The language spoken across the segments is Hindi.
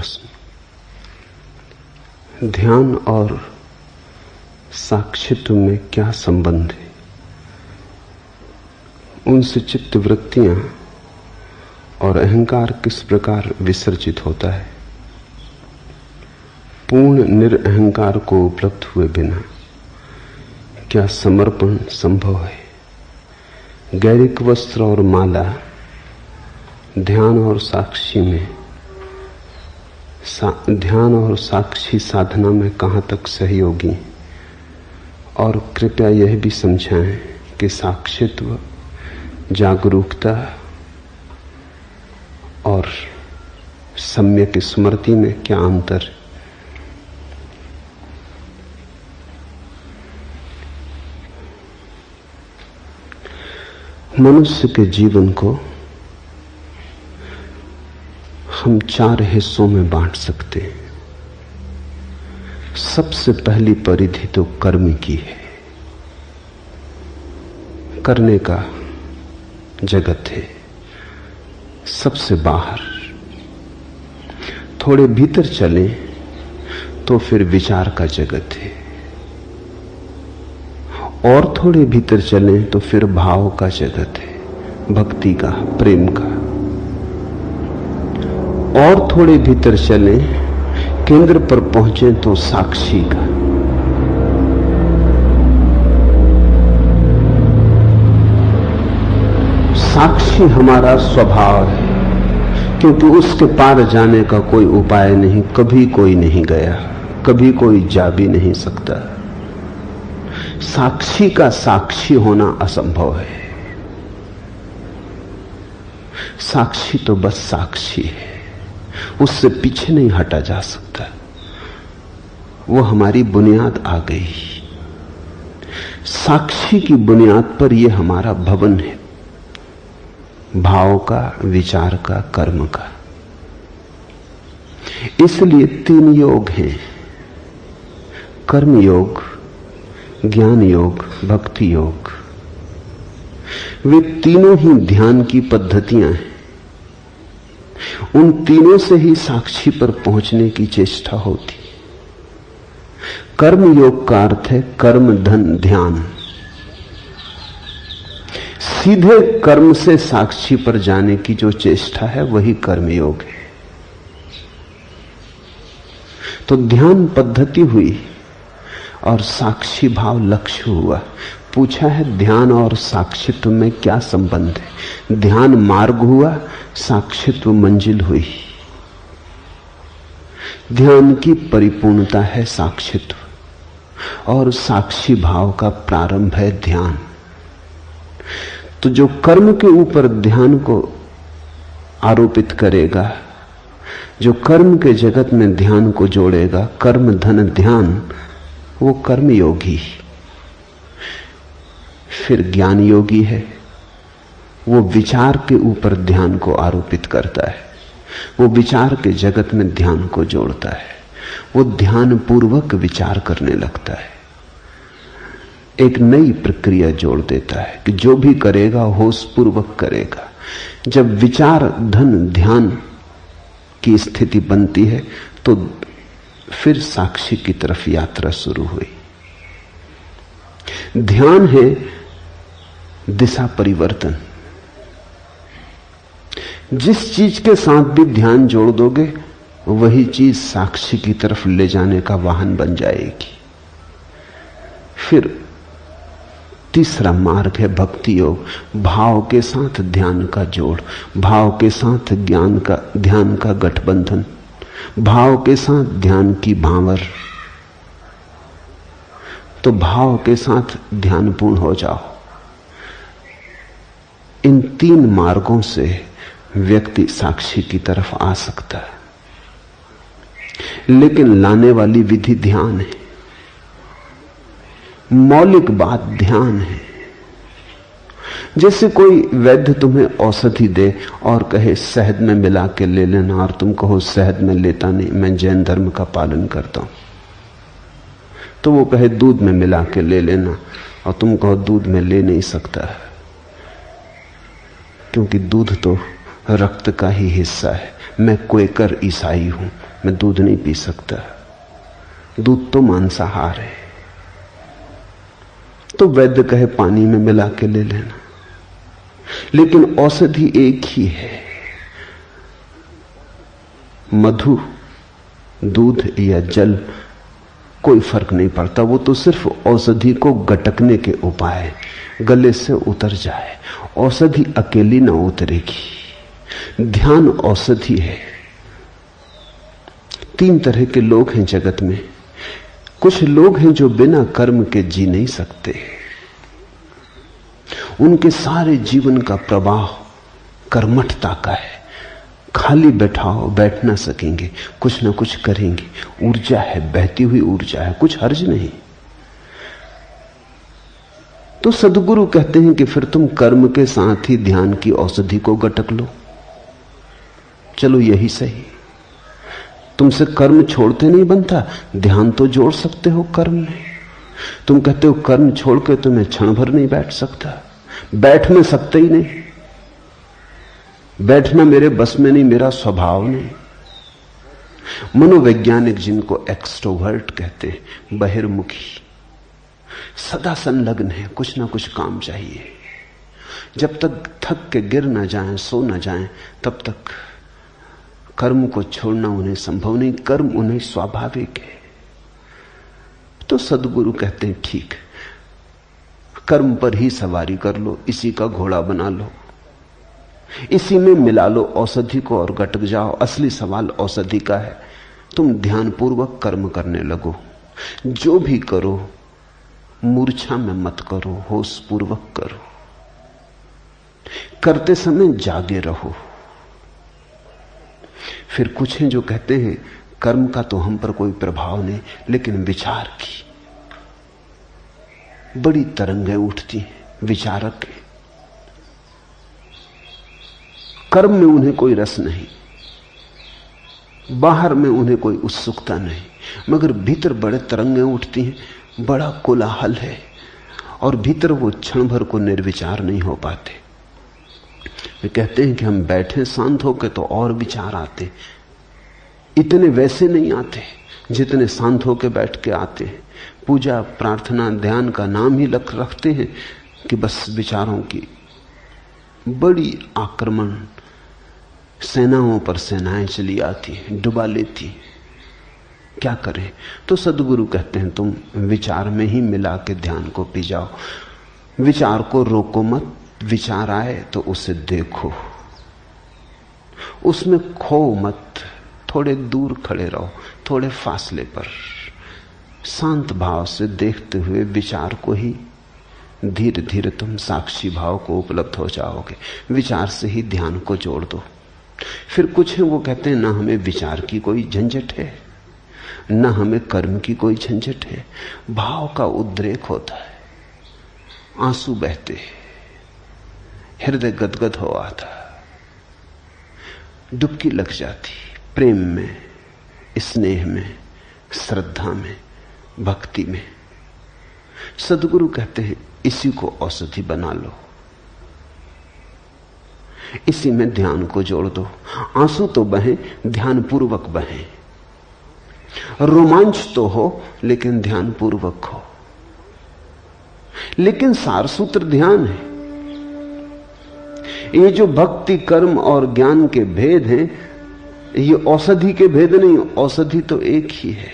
प्रश्न। ध्यान और साक्षित्व में क्या संबंध है? उनसे चित्त वृत्तियां और अहंकार किस प्रकार विसर्जित होता है? पूर्ण निरअहंकार को उपलब्ध हुए बिना क्या समर्पण संभव है? गैरिक वस्त्र और माला ध्यान और साक्षी में ध्यान और साक्षी साधना में कहां तक सहयोगी? और कृपया यह भी समझाएं कि साक्षित्व, जागरूकता और सम्यक स्मृति में क्या अंतर है? मनुष्य के जीवन को हम 4 हिस्सों में बांट सकते हैं। सबसे पहली परिधि तो कर्म की है। करने का जगत है। सबसे बाहर थोड़े भीतर चलें तो फिर विचार का जगत है, और थोड़े भीतर चलें तो फिर भाव का जगत है, भक्ति का, प्रेम का। और थोड़े भीतर चलें, केंद्र पर पहुंचे तो साक्षी का। साक्षी हमारा स्वभाव है, क्योंकि उसके पार जाने का कोई उपाय नहीं। कभी कोई नहीं गया, कभी कोई जा भी नहीं सकता। साक्षी का साक्षी होना असंभव है। साक्षी तो बस साक्षी है, उससे पीछे नहीं हटा जा सकता। वो हमारी बुनियाद आ गई। साक्षी की बुनियाद पर यह हमारा भवन है, भाव का, विचार का, कर्म का। इसलिए 3 योग हैं: कर्म योग, ज्ञान योग, भक्ति योग। वे तीनों ही ध्यान की पद्धतियां हैं। उन तीनों से ही साक्षी पर पहुंचने की चेष्टा होती। कर्म योग का अर्थ है कर्म धन ध्यान। सीधे कर्म से साक्षी पर जाने की जो चेष्टा है वही कर्म योग है। तो ध्यान पद्धति हुई और साक्षी भाव लक्ष्य हुआ। पूछा है ध्यान और साक्षित्व में क्या संबंध है? ध्यान मार्ग हुआ, साक्षित्व मंजिल हुई। ध्यान की परिपूर्णता है साक्षित्व, और साक्षी भाव का प्रारंभ है ध्यान। तो जो कर्म के ऊपर ध्यान को आरोपित करेगा, जो कर्म के जगत में ध्यान को जोड़ेगा, कर्म धन ध्यान, वो कर्म योगी। फिर ज्ञान योगी है, वो विचार के ऊपर ध्यान को आरोपित करता है। वो विचार के जगत में ध्यान को जोड़ता है। वो ध्यान पूर्वक विचार करने लगता है, एक नई प्रक्रिया जोड़ देता है कि जो भी करेगा होश पूर्वक करेगा। जब विचार धन ध्यान की स्थिति बनती है तो फिर साक्षी की तरफ यात्रा शुरू हुई। ध्यान है दिशा परिवर्तन। जिस चीज के साथ भी ध्यान जोड़ दोगे वही चीज साक्षी की तरफ ले जाने का वाहन बन जाएगी। फिर तीसरा मार्ग है भक्ति योग। भाव के साथ ध्यान का जोड़, भाव के साथ ज्ञान का, ध्यान का गठबंधन, भाव के साथ ध्यान की भांवर। तो भाव के साथ ध्यान पूर्ण हो जाओ। इन 3 मार्गों से व्यक्ति साक्षी की तरफ आ सकता है, लेकिन लाने वाली विधि ध्यान है। मौलिक बात ध्यान है। जैसे कोई वैद्य तुम्हें औषधि दे और कहे शहद में मिला के ले लेना, और तुम कहो शहद में लेता नहीं, मैं जैन धर्म का पालन करता हूं। तो वो कहे दूध में मिला के ले लेना, और तुम कहो दूध में ले नहीं सकता, क्योंकि दूध तो रक्त का ही हिस्सा है। मैं क्वेकर ईसाई हूं, मैं दूध नहीं पी सकता, दूध तो मांसाहार है। तो वैद्य कहे पानी में मिला के ले लेना, लेकिन औषधि एक ही है। मधु, दूध या जल, कोई फर्क नहीं पड़ता, वो तो सिर्फ औषधि को गटकने के उपाय है, गले से उतर जाए। औषधि अकेली ना उतरेगी। ध्यान औषधि है। 3 तरह के लोग हैं जगत में। कुछ लोग हैं जो बिना कर्म के जी नहीं सकते, उनके सारे जीवन का प्रवाह कर्मठता का है। खाली बैठाओ, बैठ ना सकेंगे, कुछ ना कुछ करेंगे। ऊर्जा है, बहती हुई ऊर्जा है, कुछ हर्ज नहीं। तो सदगुरु कहते हैं कि फिर तुम कर्म के साथ ही ध्यान की औषधि को गटक लो। चलो यही सही, तुमसे कर्म छोड़ते नहीं बनता, ध्यान तो जोड़ सकते हो कर्म में। तुम कहते हो कर्म छोड़ के तो मैं क्षण भर नहीं बैठ सकता, बैठ में सकते ही नहीं, बैठना मेरे बस में नहीं, मेरा स्वभाव नहीं। मनोवैज्ञानिक जिनको एक्सट्रोवर्ट कहते हैं, बहिर्मुखी, सदा संलग्न है, कुछ ना कुछ काम चाहिए। जब तक थक के गिर ना जाएं, सो ना जाएं, तब तक कर्म को छोड़ना उन्हें संभव नहीं, कर्म उन्हें स्वाभाविक है। तो सदगुरु कहते हैं ठीक, कर्म पर ही सवारी कर लो, इसी का घोड़ा बना लो, इसी में मिला लो औषधि को और गटक जाओ। असली सवाल औषधि का है। तुम ध्यानपूर्वक कर्म करने लगो, जो भी करो मूर्छा में मत करो, होश पूर्वक करो। करते समय जागे रहो। फिर कुछ हैं जो कहते हैं कर्म का तो हम पर कोई प्रभाव नहीं, लेकिन विचार की बड़ी तरंगें उठती हैं। विचारक हैं, कर्म में उन्हें कोई रस नहीं, बाहर में उन्हें कोई उत्सुकता नहीं, मगर भीतर बड़े तरंगें उठती हैं, बड़ा कोलाहल है, और भीतर वो क्षण भर को निर्विचार नहीं हो पाते। वे कहते हैं कि हम बैठे शांत होकर तो और विचार आते, इतने वैसे नहीं आते जितने शांत होकर बैठ के आते हैं। पूजा, प्रार्थना, ध्यान का नाम ही रखते हैं कि बस विचारों की बड़ी आक्रमण, सेनाओं पर सेनाएं चली आती हैं, डुबा लेती। क्या करें? तो सदगुरु कहते हैं तुम विचार में ही मिला के ध्यान को पी जाओ। विचार को रोको मत, विचार आए तो उसे देखो, उसमें खो मत, थोड़े दूर खड़े रहो, थोड़े फासले पर, शांत भाव से देखते हुए विचार को ही धीरे धीरे तुम साक्षी भाव को उपलब्ध हो जाओगे। विचार से ही ध्यान को जोड़ दो। फिर कुछ है वो कहते हैं ना हमें विचार की कोई झंझट है, ना हमें कर्म की कोई झंझट है। भाव का उद्रेक होता है, आंसू बहते, हृदय गदगद हो आता, डुबकी लग जाती, प्रेम में, स्नेह में, श्रद्धा में, भक्ति में। सदगुरु कहते हैं इसी को औषधि बना लो, इसी में ध्यान को जोड़ दो। आंसू तो बहे, ध्यान पूर्वक बहे। रोमांच तो हो, लेकिन ध्यान पूर्वक हो। लेकिन सार सूत्र ध्यान है। ये जो भक्ति, कर्म और ज्ञान के भेद हैं, ये औषधि के भेद नहीं, औषधि तो एक ही है।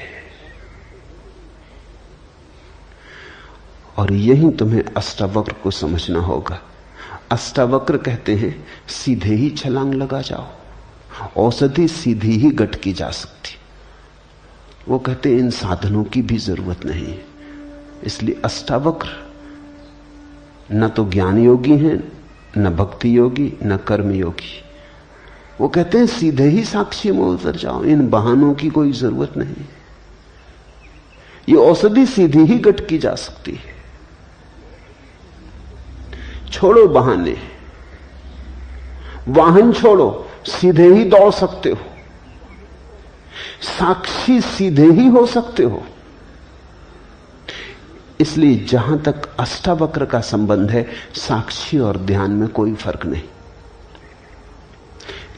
और यही तुम्हें अष्टावक्र को समझना होगा। अष्टावक्र कहते हैं सीधे ही छलांग लगा जाओ, औषधि सीधी ही गटकी जा सकती। वो कहते हैं इन साधनों की भी जरूरत नहीं है। इसलिए अष्टावक्र न तो ज्ञान योगी हैं, न भक्ति योगी, न कर्म योगी। वो कहते हैं सीधे ही साक्षी में उतर जाओ, इन बहानों की कोई जरूरत नहीं। ये औषधि सीधी ही गटकी जा सकती है। छोड़ो बहाने, वाहन छोड़ो, सीधे ही दौड़ सकते हो, साक्षी सीधे ही हो सकते हो। इसलिए जहां तक अष्टावक्र का संबंध है, साक्षी और ध्यान में कोई फर्क नहीं।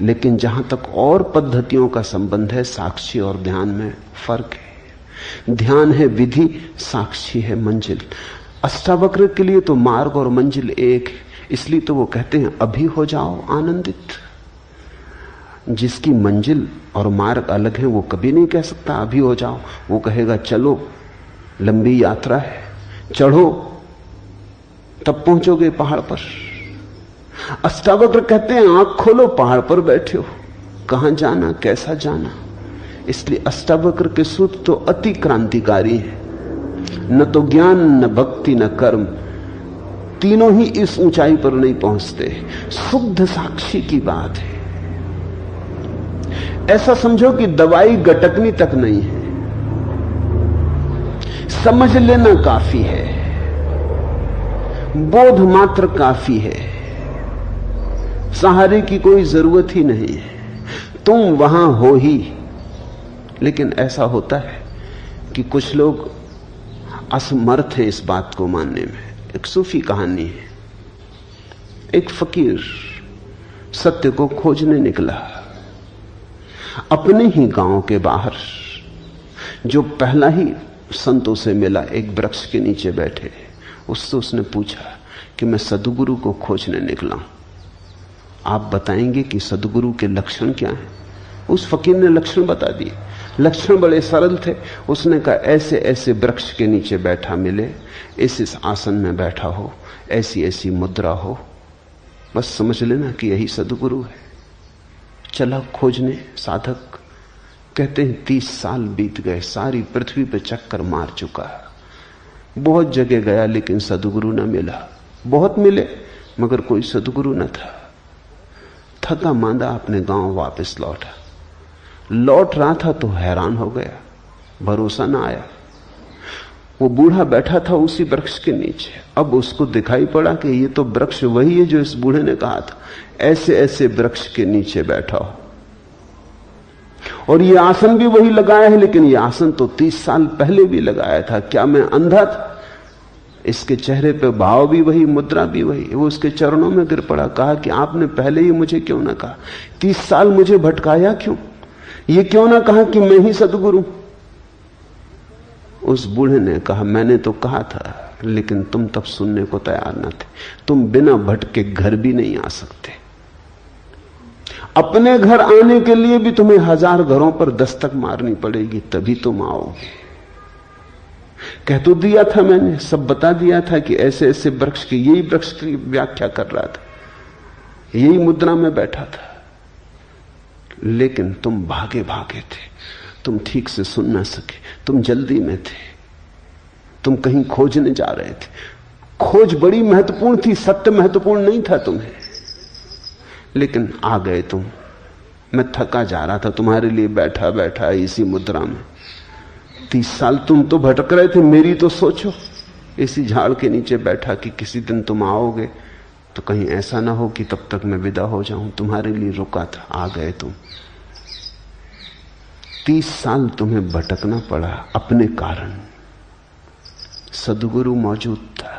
लेकिन जहां तक और पद्धतियों का संबंध है, साक्षी और ध्यान में फर्क है। ध्यान है विधि, साक्षी है मंजिल। अष्टावक्र के लिए तो मार्ग और मंजिल एक है, इसलिए तो वो कहते हैं अभी हो जाओ आनंदित। जिसकी मंजिल और मार्ग अलग है वो कभी नहीं कह सकता अभी हो जाओ। वो कहेगा चलो, लंबी यात्रा है, चढ़ो, तब पहुंचोगे पहाड़ पर। अष्टावक्र कहते हैं आंख खोलो, पहाड़ पर बैठे हो, कहां जाना, कैसा जाना। इसलिए अष्टावक्र के सूत्र तो अति क्रांतिकारी है। न तो ज्ञान, न भक्ति, न कर्म, तीनों ही इस ऊंचाई पर नहीं पहुंचते। शुद्ध साक्षी की बात है। ऐसा समझो कि दवाई गटकनी तक नहीं है, समझ लेना काफी है, बोध मात्र काफी है, सहारे की कोई जरूरत ही नहीं है, तुम वहां हो ही। लेकिन ऐसा होता है कि कुछ लोग असमर्थ हैं इस बात को मानने में। एक सूफी कहानी है। एक फकीर सत्य को खोजने निकला। अपने ही गांव के बाहर जो पहला ही संतों से मिला, एक वृक्ष के नीचे बैठे, उससे उसने पूछा कि मैं सद्गुरु को खोजने निकला हूं, आप बताएंगे कि सद्गुरु के लक्षण क्या हैं? उस फकीर ने लक्षण बता दिए। लक्षण बड़े सरल थे। उसने कहा ऐसे ऐसे वृक्ष के नीचे बैठा मिले, इस आसन में बैठा हो, ऐसी ऐसी मुद्रा हो, बस समझ लेना कि यही सद्गुरु है। चला खोजने। साधक कहते हैं 30 साल बीत गए, सारी पृथ्वी पे चक्कर मार चुका, बहुत जगह गया लेकिन सद्गुरु न मिला। बहुत मिले मगर कोई सद्गुरु न था। थका मांदा अपने गांव वापस लौटा। लौट रहा था तो हैरान हो गया, भरोसा ना आया। वो बूढ़ा बैठा था उसी वृक्ष के नीचे। अब उसको दिखाई पड़ा कि ये तो वृक्ष वही है जो इस बूढ़े ने कहा था, ऐसे ऐसे वृक्ष के नीचे बैठा हो, और ये आसन भी वही लगाया है, लेकिन ये आसन तो 30 साल पहले भी लगाया था। क्या मैं अंधा था? इसके चेहरे पे भाव भी वही, मुद्रा भी वही। वो उसके चरणों में गिर पड़ा, कहा कि आपने पहले ही मुझे क्यों ना कहा? 30 साल मुझे भटकाया क्यों? ये क्यों ना कहा कि मैं ही सद्गुरु? उस बूढ़े ने कहा मैंने तो कहा था, लेकिन तुम तब सुनने को तैयार न थे। तुम बिना भटके घर भी नहीं आ सकते। अपने घर आने के लिए भी तुम्हें 1000 घरों पर दस्तक मारनी पड़ेगी, तभी तुम आओगे। कह तो दिया था मैंने, सब बता दिया था कि ऐसे ऐसे वृक्ष की, यही वृक्ष की व्याख्या कर रहा था, यही मुद्रा में बैठा था, लेकिन तुम भागे भागे थे, तुम ठीक से सुन ना सके, तुम जल्दी में थे, तुम कहीं खोजने जा रहे थे। खोज बड़ी महत्वपूर्ण थी, सत्य महत्वपूर्ण नहीं था तुम्हें, लेकिन आ गए तुम। मैं थका जा रहा था, तुम्हारे लिए बैठा बैठा इसी मुद्रा में। 30 साल तुम तो भटक रहे थे, मेरी तो सोचो। इसी झाड़ के नीचे बैठा कि किसी दिन तुम आओगे तो कहीं ऐसा ना हो कि तब तक मैं विदा हो जाऊं। तुम्हारे लिए रुका था, आ गए तुम। 30 साल तुम्हें भटकना पड़ा अपने कारण। सद्गुरु मौजूद था।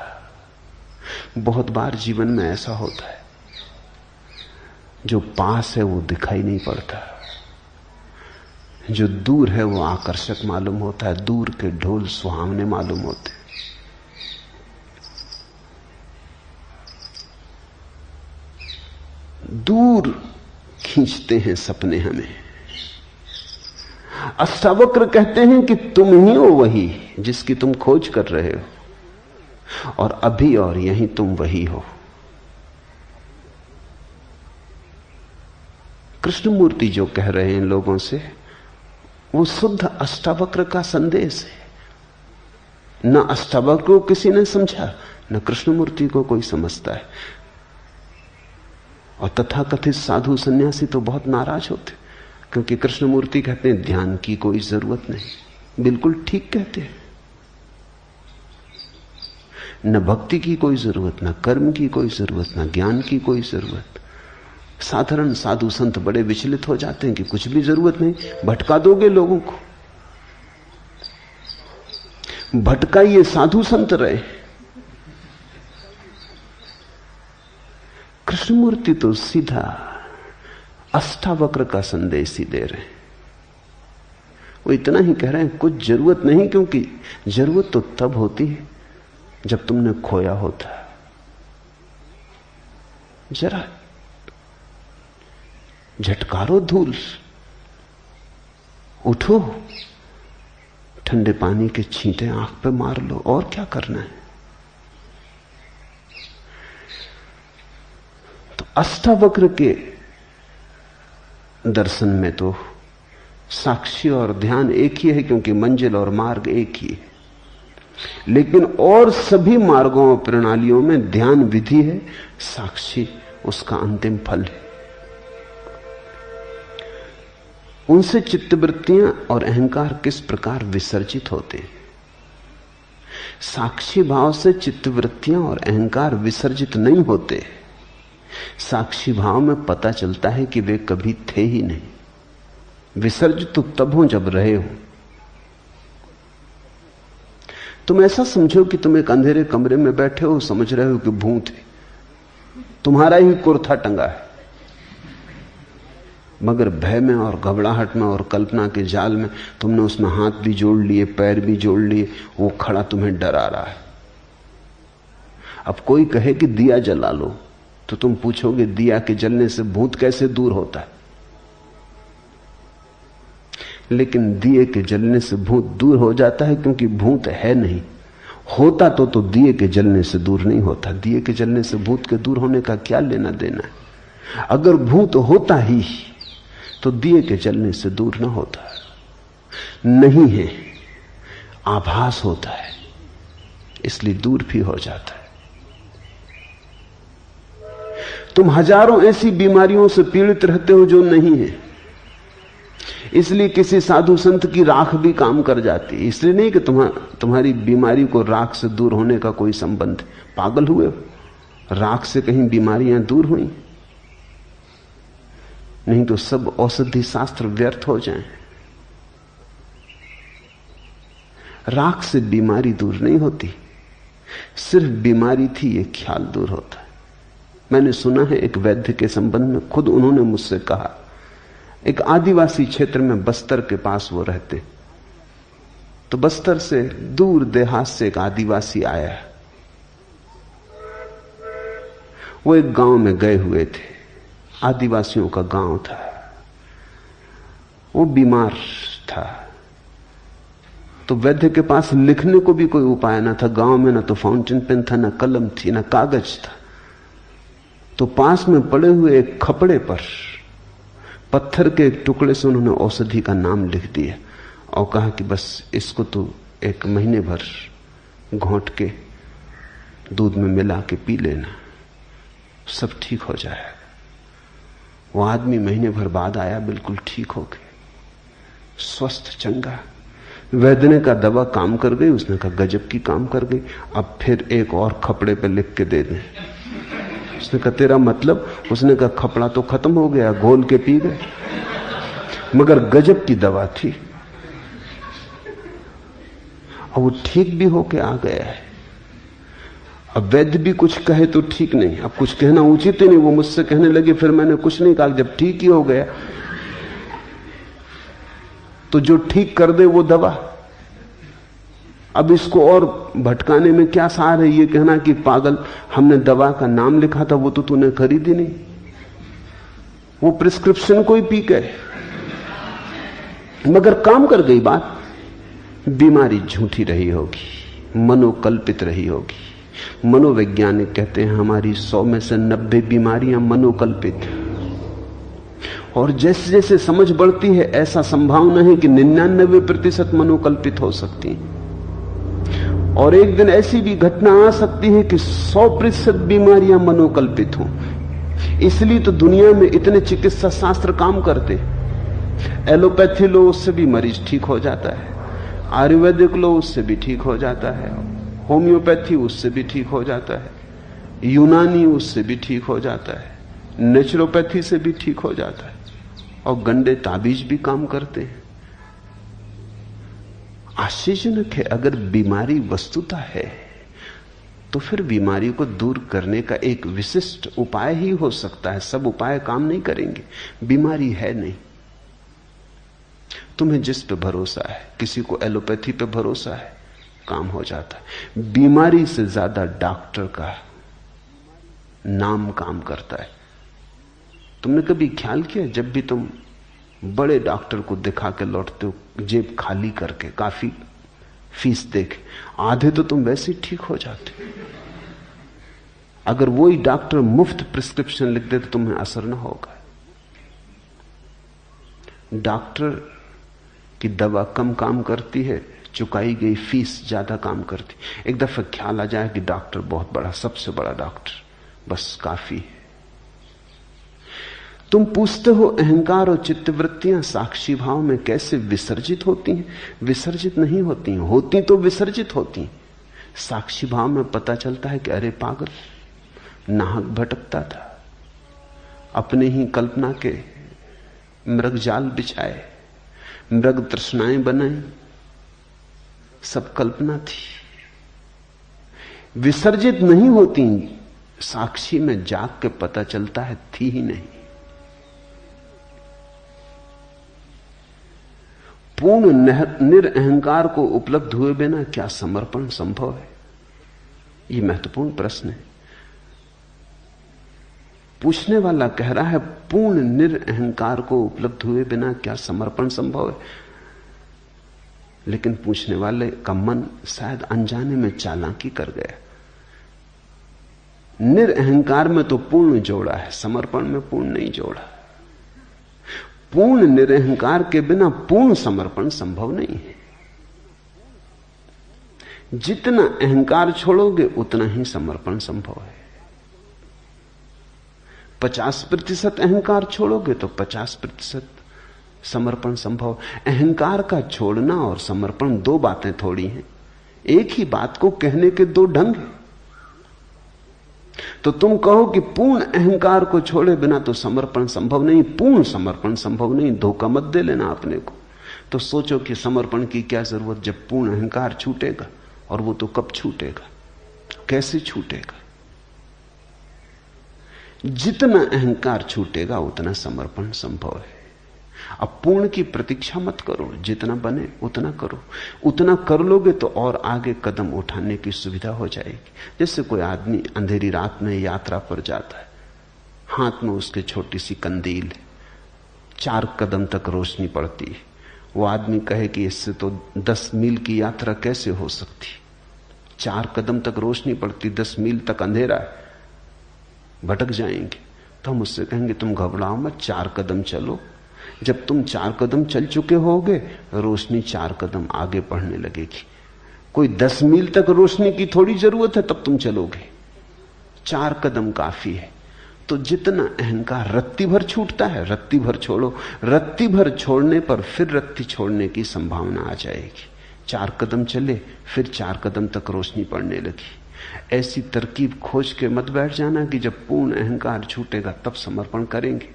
बहुत बार जीवन में ऐसा होता है, जो पास है वो दिखाई नहीं पड़ता, जो दूर है वो आकर्षक मालूम होता है। दूर के ढोल सुहावने मालूम होते हैं। दूर खींचते हैं सपने हमें। अष्टावक्र कहते हैं कि तुम ही हो वही जिसकी तुम खोज कर रहे हो, और अभी और यहीं तुम वही हो। कृष्णमूर्ति जो कह रहे हैं लोगों से, वो शुद्ध अष्टावक्र का संदेश है। न अष्टावक्र को किसी ने समझा, न कृष्णमूर्ति को कोई समझता है। और तथाकथित साधु सन्यासी तो बहुत नाराज होते, क्योंकि कृष्णमूर्ति कहते हैं ध्यान की कोई जरूरत नहीं। बिल्कुल ठीक कहते हैं। न भक्ति की कोई जरूरत, न कर्म की कोई जरूरत, न ज्ञान की कोई जरूरत। साधारण साधु संत बड़े विचलित हो जाते हैं कि कुछ भी जरूरत नहीं, भटका दोगे लोगों को। भटकाइए, साधु संत रहे। कृष्णमूर्ति तो सीधा अष्टावक्र का संदेश ही दे रहे हैं। वो इतना ही कह रहे हैं कुछ जरूरत नहीं, क्योंकि जरूरत तो तब होती है जब तुमने खोया होता है। जरा झटकारो धूल, उठो, ठंडे पानी के छींटे आंख पे मार लो, और क्या करना है। तो अष्टावक्र के दर्शन में तो साक्षी और ध्यान एक ही है, क्योंकि मंजिल और मार्ग एक ही है। लेकिन और सभी मार्गों और प्रणालियों में ध्यान विधि है, साक्षी उसका अंतिम फल है। उनसे चित्तवृत्तियां और अहंकार किस प्रकार विसर्जित होते हैं। साक्षी भाव से चित्तवृत्तियां और अहंकार विसर्जित नहीं होते। साक्षी भाव में पता चलता है कि वे कभी थे ही नहीं। विसर्जित तो तब हो जब रहे हो। तुम ऐसा समझो कि तुम एक अंधेरे कमरे में बैठे हो, समझ रहे हो कि भूत है, तुम्हारा ही कुर्ता टंगा है, मगर भय में और घबराहट में और कल्पना के जाल में तुमने उसमें हाथ भी जोड़ लिए, पैर भी जोड़ लिए, वो खड़ा तुम्हें डरा रहा है। अब कोई कहे कि दिया जला लो, तो तुम पूछोगे दिया के जलने से भूत कैसे दूर होता है। लेकिन दिए के जलने से भूत दूर हो जाता है, क्योंकि भूत है नहीं। होता तो दिए के जलने से दूर नहीं होता। दिए के जलने से भूत के दूर होने का क्या लेना देना है। अगर भूत होता ही तो दिए के जलने से दूर ना होता। नहीं है, आभास होता है, इसलिए दूर भी हो जाता है। तुम हजारों ऐसी बीमारियों से पीड़ित रहते हो जो नहीं है, इसलिए किसी साधु संत की राख भी काम कर जाती है। इसलिए नहीं कि तुम्हारी बीमारी को राख से दूर होने का कोई संबंध है। पागल हुए हो? राख से कहीं बीमारियां दूर हुई? नहीं तो सब औषधि शास्त्र व्यर्थ हो जाएं। राख से बीमारी दूर नहीं होती, सिर्फ बीमारी थी ये ख्याल दूर होता है। मैंने सुना है एक वैद्य के संबंध में, खुद उन्होंने मुझसे कहा, एक आदिवासी क्षेत्र में बस्तर के पास वो रहते, तो बस्तर से दूर देहात से एक आदिवासी आया। वो एक गांव में गए हुए थे, आदिवासियों का गांव था। वो बीमार था, तो वैद्य के पास लिखने को भी कोई उपाय ना था। गांव में ना तो फाउंटेन पेन था, ना कलम थी, ना कागज था। तो पास में पड़े हुए एक खपड़े पर पत्थर के एक टुकड़े से उन्होंने औषधि का नाम लिख दिया और कहा कि बस इसको तो 1 महीने भर घोंट के दूध में मिला के पी लेना, सब ठीक हो जाएगा। वो आदमी महीने भर बाद आया, बिल्कुल ठीक हो गया, स्वस्थ चंगा। वैद्य ने कहा दवा काम कर गई? उसने कहा गजब की काम कर गई, अब फिर एक और खपड़े पे लिख के दे दें। उसने कहा तेरा मतलब? उसने कहा खपड़ा तो खत्म हो गया, घोल के पी गए, मगर गजब की दवा थी और वो ठीक भी होके आ गया है। अब वैद्य भी कुछ कहे तो ठीक नहीं, अब कुछ कहना उचित ही नहीं। वो मुझसे कहने लगे, फिर मैंने कुछ नहीं कहा, जब ठीक ही हो गया तो जो ठीक कर दे वो दवा। अब इसको और भटकाने में क्या सार है? ये कहना कि पागल, हमने दवा का नाम लिखा था, वो तो तूने खरीदी नहीं, वो प्रिस्क्रिप्शन कोई पी गए, मगर काम कर गई बात। बीमारी झूठी रही होगी, मनोकल्पित रही होगी। मनोवैज्ञानिक कहते हैं हमारी 100 में से 90 बीमारियां मनोकल्पित। और जैसे जैसे समझ बढ़ती है, ऐसा संभावना है कि 99% मनोकल्पित हो सकती है। और एक दिन ऐसी भी घटना आ सकती है कि 100% बीमारियां मनोकल्पित हों। इसलिए तो दुनिया में इतने चिकित्सा शास्त्र काम करते। एलोपैथी लो, उससे भी मरीज ठीक हो जाता है। आयुर्वेदिक लो, उससे भी ठीक हो जाता है। होम्योपैथी, उससे भी ठीक हो जाता है। यूनानी, उससे भी ठीक हो जाता है। नेचुरोपैथी से भी ठीक हो जाता है। और गंडे ताबीज भी काम करते हैं। आश्चर्यजनक है, अगर बीमारी वस्तुता है तो फिर बीमारी को दूर करने का एक विशिष्ट उपाय ही हो सकता है। सब उपाय काम नहीं करेंगे, बीमारी है नहीं। तुम्हें जिस पे भरोसा है, किसी को एलोपैथी पे भरोसा है, काम हो जाता है। बीमारी से ज्यादा डॉक्टर का नाम काम करता है। तुमने कभी ख्याल किया, जब भी तुम बड़े डॉक्टर को दिखा के लौटते हो जेब खाली करके, काफी फीस देके, आधे तो तुम वैसे ही ठीक हो जाते। अगर वही डॉक्टर मुफ्त प्रिस्क्रिप्शन लिख दे तो तुम्हें असर ना होगा। डॉक्टर की दवा कम काम करती है, चुकाई गई फीस ज्यादा काम करती। एक दफा ख्याल आ जाए कि डॉक्टर बहुत बड़ा, सबसे बड़ा डॉक्टर, बस काफी है। तुम पूछते हो अहंकार और चित्तवृत्तियां साक्षी भाव में कैसे विसर्जित होती हैं? विसर्जित नहीं होती हैं, होती तो विसर्जित होती हैं। साक्षी भाव में पता चलता है कि अरे पागल, नाहक भटकता था, अपने ही कल्पना के मृग जाल बिछाए, मृग तृष्णाएं बनाई, सब कल्पना थी। विसर्जित नहीं होती, साक्षी में जाग के पता चलता है थी ही नहीं। पूर्ण निरअहंकार को उपलब्ध हुए बिना क्या समर्पण संभव है? यह महत्वपूर्ण प्रश्न है। पूछने वाला कह रहा है पूर्ण निरअहंकार को उपलब्ध हुए बिना क्या समर्पण संभव है? लेकिन पूछने वाले का मन शायद अनजाने में चालाकी कर गया। निरअहंकार में तो पूर्ण जोड़ा है, समर्पण में पूर्ण नहीं जोड़ा। पूर्ण निरअहंकार के बिना पूर्ण समर्पण संभव नहीं है। जितना अहंकार छोड़ोगे उतना ही समर्पण संभव है। 50% अहंकार छोड़ोगे तो 50% समर्पण संभव। अहंकार का छोड़ना और समर्पण दो बातें थोड़ी हैं। एक ही बात को कहने के दो ढंग हैं। तो तुम कहो कि पूर्ण अहंकार को छोड़े बिना तो समर्पण संभव नहीं, पूर्ण समर्पण संभव नहीं, धोखा मत दे लेना अपने को। तो सोचो कि समर्पण की क्या जरूरत जब पूर्ण अहंकार छूटेगा, और वो तो कब छूटेगा, कैसे छूटेगा? जितना अहंकार छूटेगा उतना समर्पण संभव है। अब पूर्ण की प्रतीक्षा मत करो, जितना बने उतना करो। उतना कर लोगे तो और आगे कदम उठाने की सुविधा हो जाएगी। जैसे कोई आदमी अंधेरी रात में यात्रा पर जाता है, हाथ में उसके छोटी सी कंदील है, 4 कदम तक रोशनी पड़ती है। वो आदमी कहे कि इससे तो 10 मील की यात्रा कैसे हो सकती? 4 कदम तक रोशनी पड़ती, 10 मील तक अंधेरा है, भटक जाएंगे। तो हम उससे कहेंगे तुम घबराओ मत, 4 कदम चलो। जब तुम 4 कदम चल चुके होगे, रोशनी 4 कदम आगे बढ़ने लगेगी। कोई 10 मील तक रोशनी की थोड़ी जरूरत है, तब तुम चलोगे। 4 कदम काफी है। तो जितना अहंकार रत्ती भर छूटता है, रत्ती भर छोड़ो। रत्ती भर छोड़ने पर फिर रत्ती छोड़ने की संभावना आ जाएगी। 4 कदम चले, फिर 4 कदम तक रोशनी पड़ने लगी। ऐसी तरकीब खोज के मत बैठ जाना कि जब पूर्ण अहंकार छूटेगा तब समर्पण करेंगे,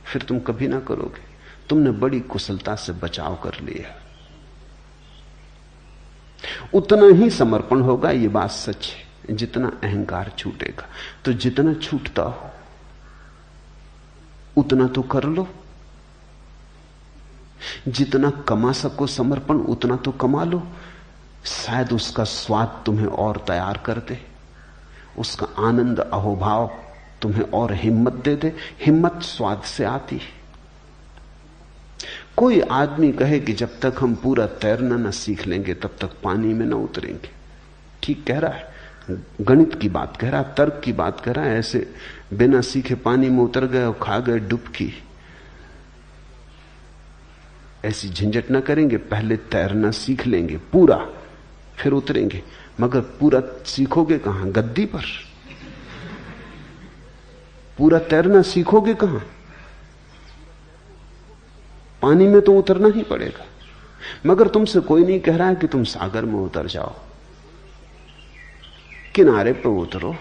फिर तुम कभी ना करोगे। तुमने बड़ी कुशलता से बचाव कर लिया। उतना ही समर्पण होगा, यह बात सच है, जितना अहंकार छूटेगा। तो जितना छूटता हो उतना तो कर लो। जितना कमा सको समर्पण उतना तो कमा लो। शायद उसका स्वाद तुम्हें और तैयार कर दे, उसका आनंद अहोभाव तुम्हें और हिम्मत दे दे। हिम्मत स्वाद से आती है। कोई आदमी कहे कि जब तक हम पूरा तैरना न सीख लेंगे तब तक पानी में न उतरेंगे। ठीक कह रहा है, गणित की बात कह रहा है, तर्क की बात कह रहा है। ऐसे बिना सीखे पानी में उतर गए और खा गए डुबकी, ऐसी झंझट न करेंगे। पहले तैरना सीख लेंगे पूरा, फिर उतरेंगे। मगर पूरा सीखोगे कहां? गद्दी पर। पूरा तैरना सीखोगे कहां? पानी में तो उतरना ही पड़ेगा। मगर तुमसे कोई नहीं कह रहा है कि तुम सागर में उतर जाओ, किनारे पर उतरो,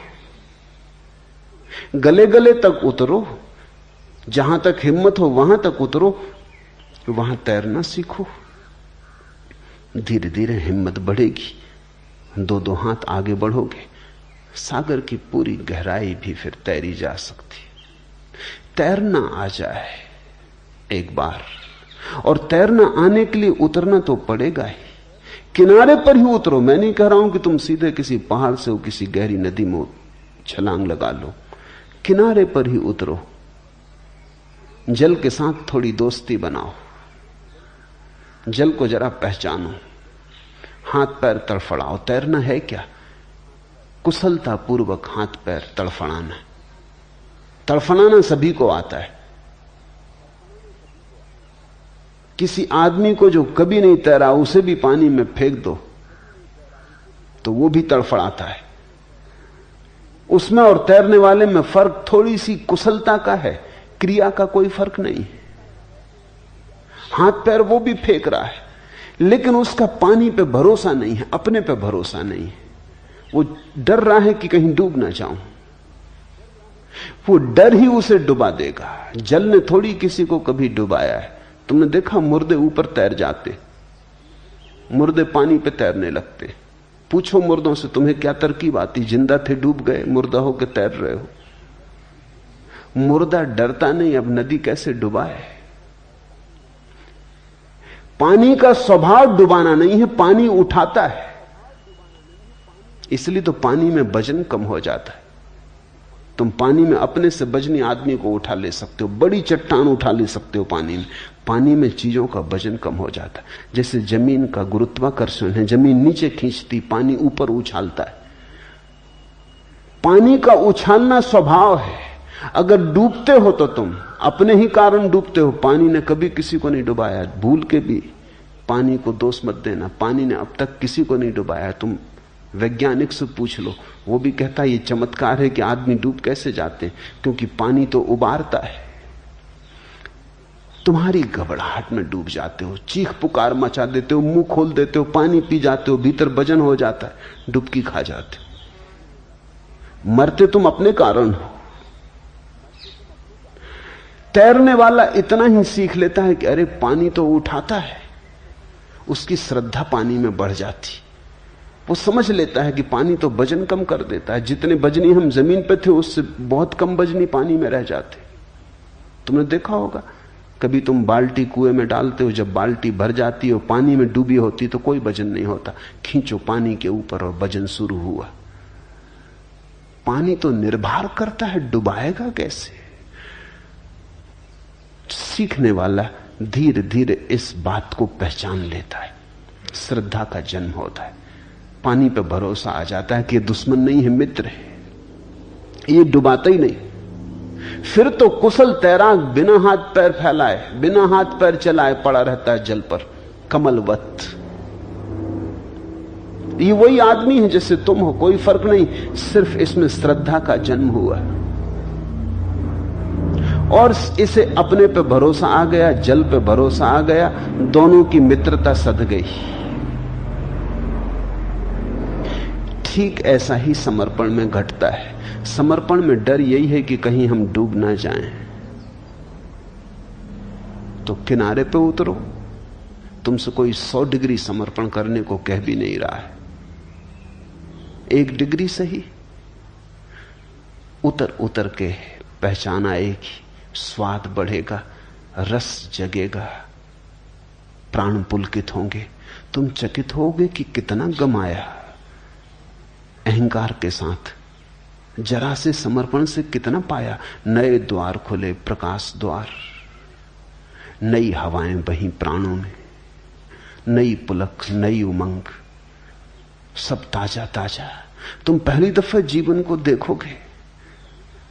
गले गले तक उतरो, जहां तक हिम्मत हो वहां तक उतरो, वहां तैरना सीखो। धीरे धीरे हिम्मत बढ़ेगी, 2-2 हाथ आगे बढ़ोगे, सागर की पूरी गहराई भी फिर तैरी जा सकती। तैरना आ जाए एक बार, और तैरना आने के लिए उतरना तो पड़ेगा ही। किनारे पर ही उतरो। मैं नहीं कह रहा हूं कि तुम सीधे किसी पहाड़ से किसी गहरी नदी में छलांग लगा लो। किनारे पर ही उतरो। जल के साथ थोड़ी दोस्ती बनाओ, जल को जरा पहचानो, हाथ पैर तड़फड़ाओ। तैरना है क्या? कुशलता पूर्वक हाथ पैर तड़फड़ाना। तड़फड़ाना सभी को आता है। किसी आदमी को जो कभी नहीं तैरा उसे भी पानी में फेंक दो तो वो भी तड़फड़ाता है। उसमें और तैरने वाले में फर्क थोड़ी सी कुशलता का है, क्रिया का कोई फर्क नहीं। हाथ पैर वो भी फेंक रहा है, लेकिन उसका पानी पे भरोसा नहीं है, अपने पे भरोसा नहीं है। वो डर रहा है कि कहीं डूब ना जाऊं। वो डर ही उसे डुबा देगा। जल ने थोड़ी किसी को कभी डुबाया है। तुमने देखा मुर्दे ऊपर तैर जाते, मुर्दे पानी पे तैरने लगते। पूछो मुर्दों से तुम्हें क्या तरकीब आती? जिंदा थे डूब गए, मुर्दा होकर तैर रहे हो। मुर्दा डरता नहीं, अब नदी कैसे डुबाए। पानी का स्वभाव डुबाना नहीं है, पानी उठाता है। इसलिए तो पानी में वजन कम हो जाता है। तुम पानी में अपने से वजनी आदमी को उठा ले सकते हो, बड़ी चट्टान उठा ले सकते हो पानी में। पानी में चीजों का वजन कम हो जाता है। जैसे जमीन का गुरुत्वाकर्षण है, जमीन नीचे खींचती, पानी ऊपर उछालता है। पानी का उछालना स्वभाव है। अगर डूबते हो तो तुम अपने ही कारण डूबते हो। पानी ने कभी किसी को नहीं डुबाया। भूल के भी पानी को दोष मत देना, पानी ने अब तक किसी को नहीं डुबाया। तुम वैज्ञानिक से पूछ लो, वो भी कहता है ये चमत्कार है कि आदमी डूब कैसे जाते हैं, क्योंकि पानी तो उबारता है। तुम्हारी घबराहट में डूब जाते हो, चीख पुकार मचा देते हो, मुंह खोल देते हो, पानी पी जाते हो, भीतर वजन हो जाता है, डुबकी खा जाते हो। मरते तुम अपने कारण हो। तैरने वाला इतना ही सीख लेता है कि अरे पानी तो उठाता है, उसकी श्रद्धा पानी में बढ़ जाती। वो समझ लेता है कि पानी तो वजन कम कर देता है। जितने वजनी हम जमीन पे थे उससे बहुत कम वजनी पानी में रह जाते। तुमने देखा होगा, कभी तुम बाल्टी कुएं में डालते हो, जब बाल्टी भर जाती है और पानी में डूबी होती तो कोई वजन नहीं होता। खींचो पानी के ऊपर और वजन शुरू हुआ। पानी तो निर्भर करता है, डुबाएगा कैसे। सीखने वाला धीरे धीरे इस बात को पहचान लेता है। श्रद्धा का जन्म होता है। पानी पे भरोसा आ जाता है कि ये दुश्मन नहीं है, मित्र है, ये डुबाता ही नहीं। फिर तो कुशल तैराक बिना हाथ पैर फैलाए, बिना हाथ पैर चलाए पड़ा रहता है जल पर, कमलवत। ये वही आदमी है जैसे तुम हो, कोई फर्क नहीं। सिर्फ इसमें श्रद्धा का जन्म हुआ और इसे अपने पे भरोसा आ गया, जल पे भरोसा आ गया, दोनों की मित्रता सध गई। ठीक ऐसा ही समर्पण में घटता है। समर्पण में डर यही है कि कहीं हम डूब ना जाएं। तो किनारे पे उतरो। तुमसे कोई 100 डिग्री समर्पण करने को कह भी नहीं रहा है। 1 डिग्री सही, उतर उतर के पहचान आएगी, स्वाद बढ़ेगा, रस जगेगा, प्राण पुलकित होंगे। तुम चकित होगे कि कितना गमाया। अहंकार के साथ जरा से समर्पण से कितना पाया। नए द्वार खुले, प्रकाश द्वार, नई हवाएं बही प्राणों में, नई पुलक, नई उमंग, सब ताजा ताजा। तुम पहली दफा जीवन को देखोगे,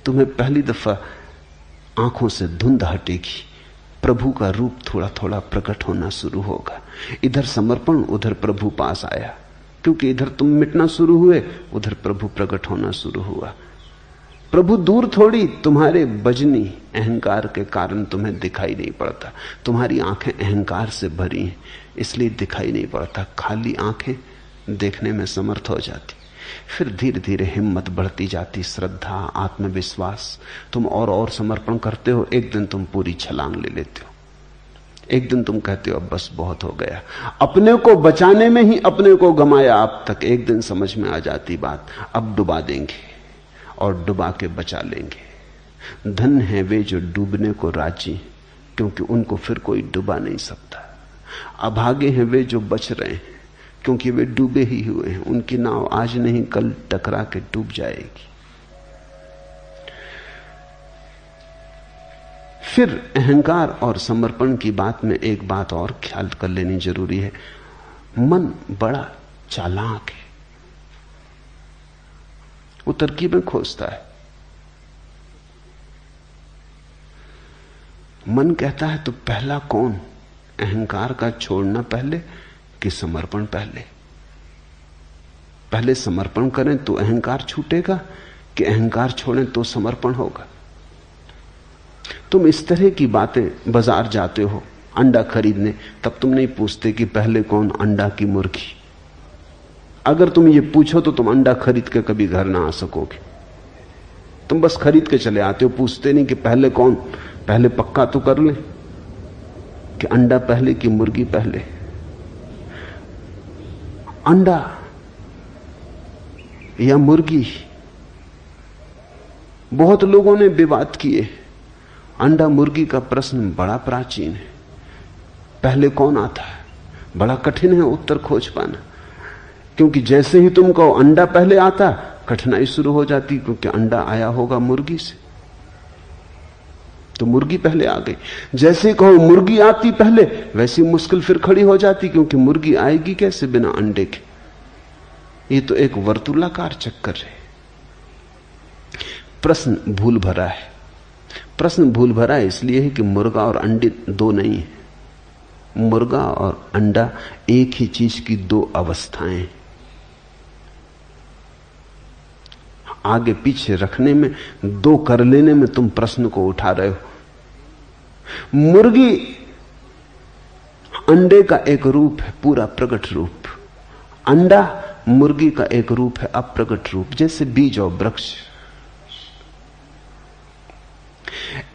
तुम्हें पहली दफा आंखों से धुंध हटेगी, प्रभु का रूप थोड़ा थोड़ा प्रकट होना शुरू होगा। इधर समर्पण, उधर प्रभु पास आया, क्योंकि इधर तुम मिटना शुरू हुए, उधर प्रभु प्रकट होना शुरू हुआ। प्रभु दूर थोड़ी, तुम्हारे बजनी अहंकार के कारण तुम्हें दिखाई नहीं पड़ता। तुम्हारी आंखें अहंकार से भरी हैं, इसलिए दिखाई नहीं पड़ता। खाली आंखें देखने में समर्थ हो जाती। फिर धीरे धीरे हिम्मत बढ़ती जाती, श्रद्धा, आत्मविश्वास। तुम और समर्पण करते हो, एक दिन तुम पूरी छलांग ले लेते हो। एक दिन तुम कहते हो अब बस बहुत हो गया। अपने को बचाने में ही अपने को गमाया अब तक। एक दिन समझ में आ जाती बात, अब डुबा देंगे और डुबा के बचा लेंगे। धन है वे जो डूबने को राजी, क्योंकि उनको फिर कोई डुबा नहीं सकता। अभागे हैं वे जो बच रहे हैं, क्योंकि वे डूबे ही हुए हैं। उनकी नाव आज नहीं कल टकरा के डूब जाएगी। फिर अहंकार और समर्पण की बात में एक बात और ख्याल कर लेनी जरूरी है। मन बड़ा चालाक है, वो तरकीबें खोजता है। मन कहता है तो पहला कौन, अहंकार का छोड़ना पहले कि समर्पण पहले? पहले समर्पण करें तो अहंकार छूटेगा कि अहंकार छोड़ें तो समर्पण होगा? तुम इस तरह की बातें, बाजार जाते हो अंडा खरीदने, तब तुम नहीं पूछते कि पहले कौन, अंडा की मुर्गी। अगर तुम ये पूछो तो तुम अंडा खरीद के कभी घर ना आ सकोगे। तुम बस खरीद के चले आते हो, पूछते नहीं कि पहले कौन। पहले पक्का तो कर ले कि अंडा पहले कि मुर्गी पहले। अंडा या मुर्गी, बहुत लोगों ने विवाद किए। अंडा मुर्गी का प्रश्न बड़ा प्राचीन है। पहले कौन आता है, बड़ा कठिन है उत्तर खोज पाना। क्योंकि जैसे ही तुम कहो अंडा पहले आता, कठिनाई शुरू हो जाती, क्योंकि अंडा आया होगा मुर्गी से, तो मुर्गी पहले आ गई। जैसे ही कहो मुर्गी आती पहले, वैसी मुश्किल फिर खड़ी हो जाती, क्योंकि मुर्गी आएगी कैसे बिना अंडे के? ये तो एक वर्तुलाकार चक्कर है। प्रश्न भूल भरा है। प्रश्न भूल भरा इसलिए है कि मुर्गा और अंडे दो नहीं है। मुर्गा और अंडा एक ही चीज की दो अवस्थाएं। आगे पीछे रखने में, दो कर लेने में तुम प्रश्न को उठा रहे हो। मुर्गी अंडे का एक रूप है, पूरा प्रकट रूप। अंडा मुर्गी का एक रूप है, अप्रकट रूप, जैसे बीज और वृक्ष।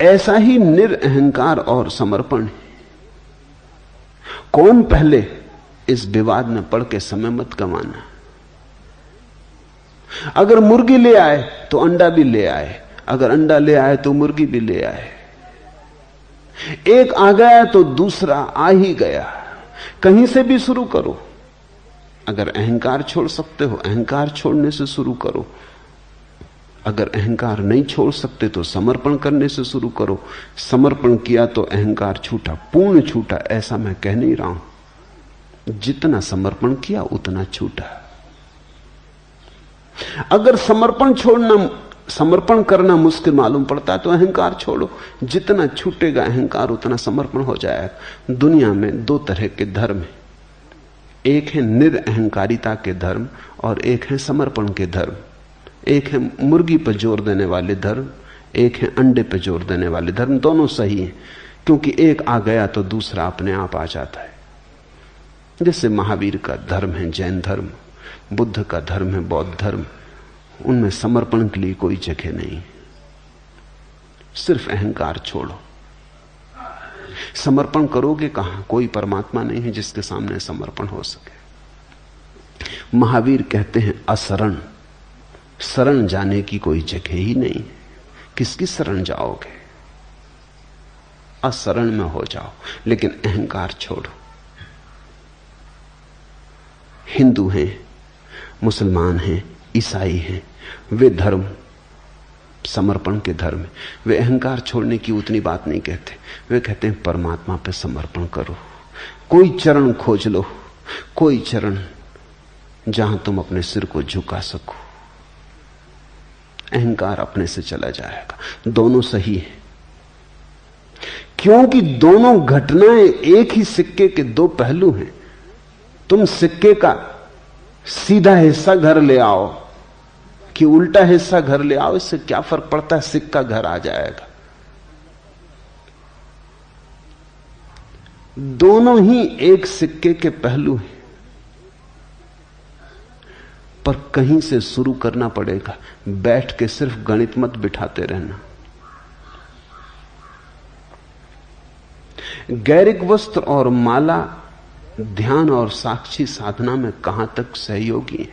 ऐसा ही निरअहंकार और समर्पण। कौन पहले, इस विवाद में पड़ के समय मत गंवाना। अगर मुर्गी ले आए तो अंडा भी ले आए, अगर अंडा ले आए तो मुर्गी भी ले आए। एक आ गया तो दूसरा आ ही गया। कहीं से भी शुरू करो। अगर अहंकार छोड़ सकते हो, अहंकार छोड़ने से शुरू करो। अगर अहंकार नहीं छोड़ सकते तो समर्पण करने से शुरू करो। समर्पण किया तो अहंकार छूटा, पूर्ण छूटा, ऐसा मैं कह नहीं रहा हूं। जितना समर्पण किया उतना छूटा। अगर समर्पण करना मुश्किल मालूम पड़ता है तो अहंकार छोड़ो। जितना छूटेगा अहंकार उतना समर्पण हो जाएगा। दुनिया में दो तरह के धर्म हैं, एक है निरअहंकारिता के धर्म और एक है समर्पण के धर्म। एक है मुर्गी पर जोर देने वाले धर्म, एक है अंडे पर जोर देने वाले धर्म। दोनों सही हैं, क्योंकि एक आ गया तो दूसरा अपने आप आ जाता है। जैसे महावीर का धर्म है जैन धर्म, बुद्ध का धर्म है बौद्ध धर्म, उनमें समर्पण के लिए कोई जगह नहीं। सिर्फ अहंकार छोड़ो। समर्पण करोगे कहां? कोई परमात्मा नहीं है जिसके सामने समर्पण हो सके। महावीर कहते हैं अशरण, शरण जाने की कोई जगह ही नहीं। किसकी शरण जाओगे? अशरण में हो जाओ, लेकिन अहंकार छोड़ो। हिंदू हैं, मुसलमान हैं, ईसाई हैं, वे धर्म समर्पण के धर्म है। वे अहंकार छोड़ने की उतनी बात नहीं कहते। वे कहते हैं परमात्मा पे समर्पण करो। कोई चरण खोज लो, कोई चरण जहां तुम अपने सिर को झुका सको। अहंकार अपने से चला जाएगा। दोनों सही है, क्योंकि दोनों घटनाएं एक ही सिक्के के दो पहलू हैं। तुम सिक्के का सीधा हिस्सा घर ले आओ कि उल्टा हिस्सा घर ले आओ, इससे क्या फर्क पड़ता है? सिक्का घर आ जाएगा। दोनों ही एक सिक्के के पहलू हैं, पर कहीं से शुरू करना पड़ेगा। बैठ के सिर्फ गणित मत बिठाते रहना। गैरिक वस्त्र और माला ध्यान और साक्षी साधना में कहां तक सहयोगी है?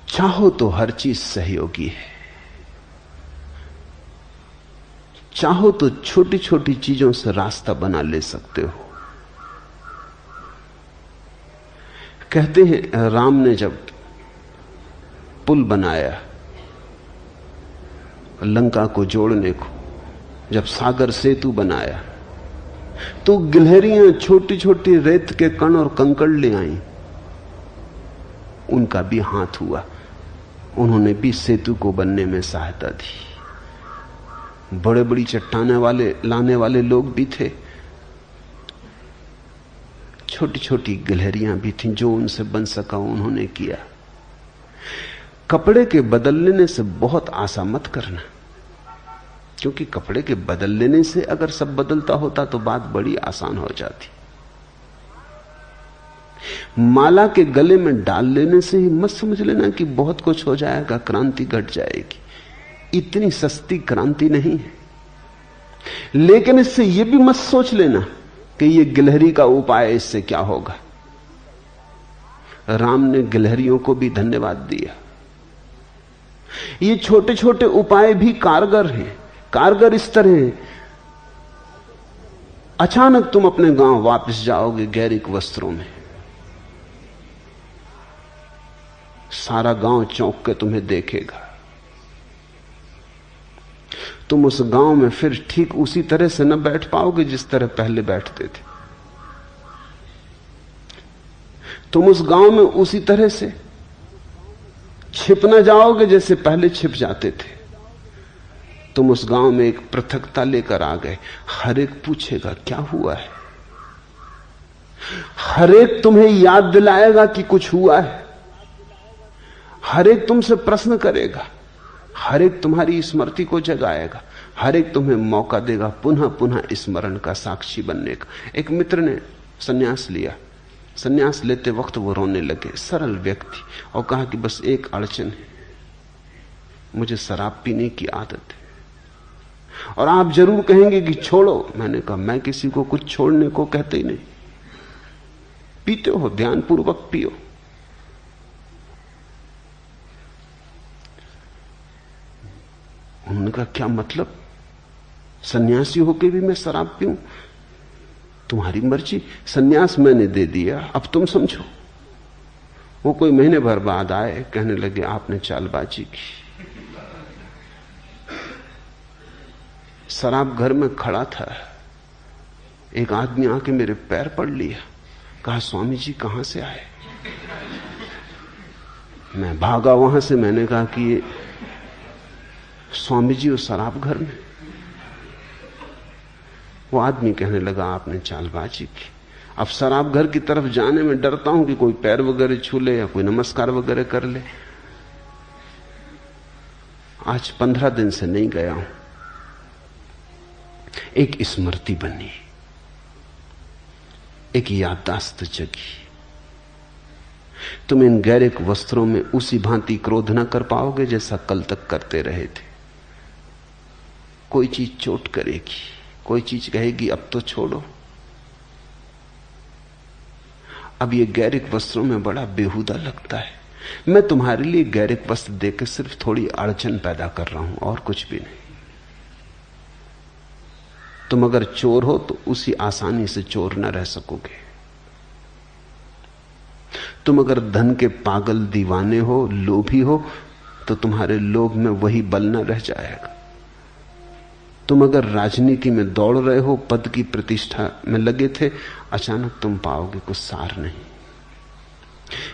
चाहो तो हर चीज सहयोगी है। चाहो तो छोटी छोटी चीजों से रास्ता बना ले सकते हो। कहते हैं राम ने जब पुल बनाया लंका को जोड़ने को, जब सागर सेतु बनाया, तो गिलहरियां छोटी छोटी रेत के कण और कंकड़ ले आईं। उनका भी हाथ हुआ, उन्होंने भी सेतु को बनने में सहायता दी। बड़े बड़ी चट्टाने वाले लाने वाले लोग भी थे, छोटी छोटी गिलहरियां भी थीं, जो उनसे बन सका उन्होंने किया। कपड़े के बदल लेने से बहुत आशा मत करना, क्योंकि कपड़े के बदल लेने से अगर सब बदलता होता तो बात बड़ी आसान हो जाती। माला के गले में डाल लेने से ही मत समझ लेना कि बहुत कुछ हो जाएगा, क्रांति घट जाएगी। इतनी सस्ती क्रांति नहीं है। लेकिन इससे यह भी मत सोच लेना कि यह गिलहरी का उपाय, इससे क्या होगा। राम ने गिलहरियों को भी धन्यवाद दिया। ये छोटे छोटे उपाय भी कारगर हैं। कारगर इस तरह है, अचानक तुम अपने गांव वापस जाओगे गैरिक वस्त्रों में, सारा गांव चौंक के तुम्हें देखेगा। तुम उस गांव में फिर ठीक उसी तरह से न बैठ पाओगे जिस तरह पहले बैठते थे। तुम उस गांव में उसी तरह से छिप न जाओगे जैसे पहले छिप जाते थे। तुम उस गांव में एक पृथकता लेकर आ गए। हर एक पूछेगा क्या हुआ है, हर एक तुम्हें याद दिलाएगा कि कुछ हुआ है, हर एक तुमसे प्रश्न करेगा, हर एक तुम्हारी स्मृति को जगाएगा, हर एक तुम्हें मौका देगा पुनः पुनः स्मरण का साक्षी बनने का। एक मित्र ने सन्यास लिया, सन्यास लेते वक्त वो रोने लगे, सरल व्यक्ति, और कहा कि बस एक अड़चन है, मुझे शराब पीने की आदत है और आप जरूर कहेंगे कि छोड़ो। मैंने कहा मैं किसी को कुछ छोड़ने को कहते ही नहीं। पीते हो ध्यानपूर्वक पियो। उन्होंने कहा क्या मतलब, सन्यासी होके भी मैं शराब पीऊं? तुम्हारी मर्जी, सन्यास मैंने दे दिया, अब तुम समझो। वो कोई महीने भर बाद आए, कहने लगे आपने चालबाजी की। शराब घर में खड़ा था, एक आदमी आके मेरे पैर पड़ लिया, कहा स्वामी जी कहां से आए? मैं भागा वहां से। मैंने कहा कि ये स्वामी जी उस शराब घर में। वो आदमी कहने लगा आपने चालबाजी की। अब शराब घर की तरफ जाने में डरता हूं कि कोई पैर वगैरह छू ले या कोई नमस्कार वगैरह कर ले। आज 15 दिन से नहीं गया हूं। एक स्मृति बनी, एक याददाश्त जगी। तुम इन गैरिक वस्त्रों में उसी भांति क्रोध न कर पाओगे जैसा कल तक करते रहे थे। कोई चीज चोट करेगी, कोई चीज कहेगी अब तो छोड़ो। अब ये गैरिक वस्त्रों में बड़ा बेहुदा लगता है। मैं तुम्हारे लिए गैरिक वस्त्र देकर सिर्फ थोड़ी अड़चन पैदा कर रहा हूं और कुछ भी नहीं। तुम अगर चोर हो तो उसी आसानी से चोर न रह सकोगे। तुम अगर धन के पागल दीवाने हो, लोभी हो, तो तुम्हारे लोभ में वही बल न रह जाएगा। तुम अगर राजनीति में दौड़ रहे हो, पद की प्रतिष्ठा में लगे थे, अचानक तुम पाओगे कुछ सार नहीं।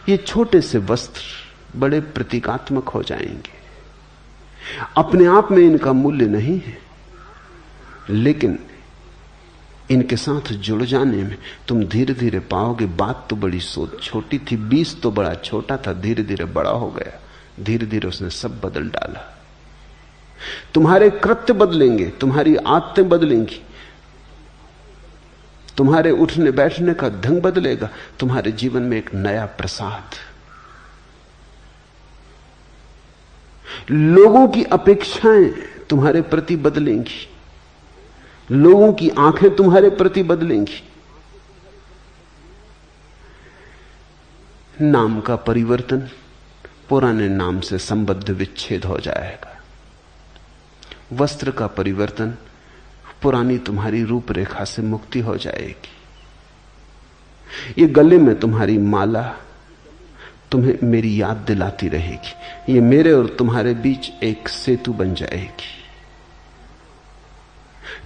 ये छोटे से वस्त्र बड़े प्रतीकात्मक हो जाएंगे। अपने आप में इनका मूल्य नहीं है, लेकिन इनके साथ जुड़ जाने में तुम धीरे धीरे पाओगे बात तो बड़ी छोटी थी, बीज तो बड़ा छोटा था, धीरे धीरे बड़ा हो गया। धीरे धीरे उसने सब बदल डाला। तुम्हारे कृत्य बदलेंगे, तुम्हारी आदतें बदलेंगी, तुम्हारे उठने बैठने का ढंग बदलेगा, तुम्हारे जीवन में एक नया प्रसाद। लोगों की अपेक्षाएं तुम्हारे प्रति बदलेंगी, लोगों की आंखें तुम्हारे प्रति बदलेंगी। नाम का परिवर्तन, पुराने नाम से संबद्ध विच्छेद हो जाएगा। वस्त्र का परिवर्तन, पुरानी तुम्हारी रूपरेखा से मुक्ति हो जाएगी। ये गले में तुम्हारी माला तुम्हें मेरी याद दिलाती रहेगी। ये मेरे और तुम्हारे बीच एक सेतु बन जाएगी।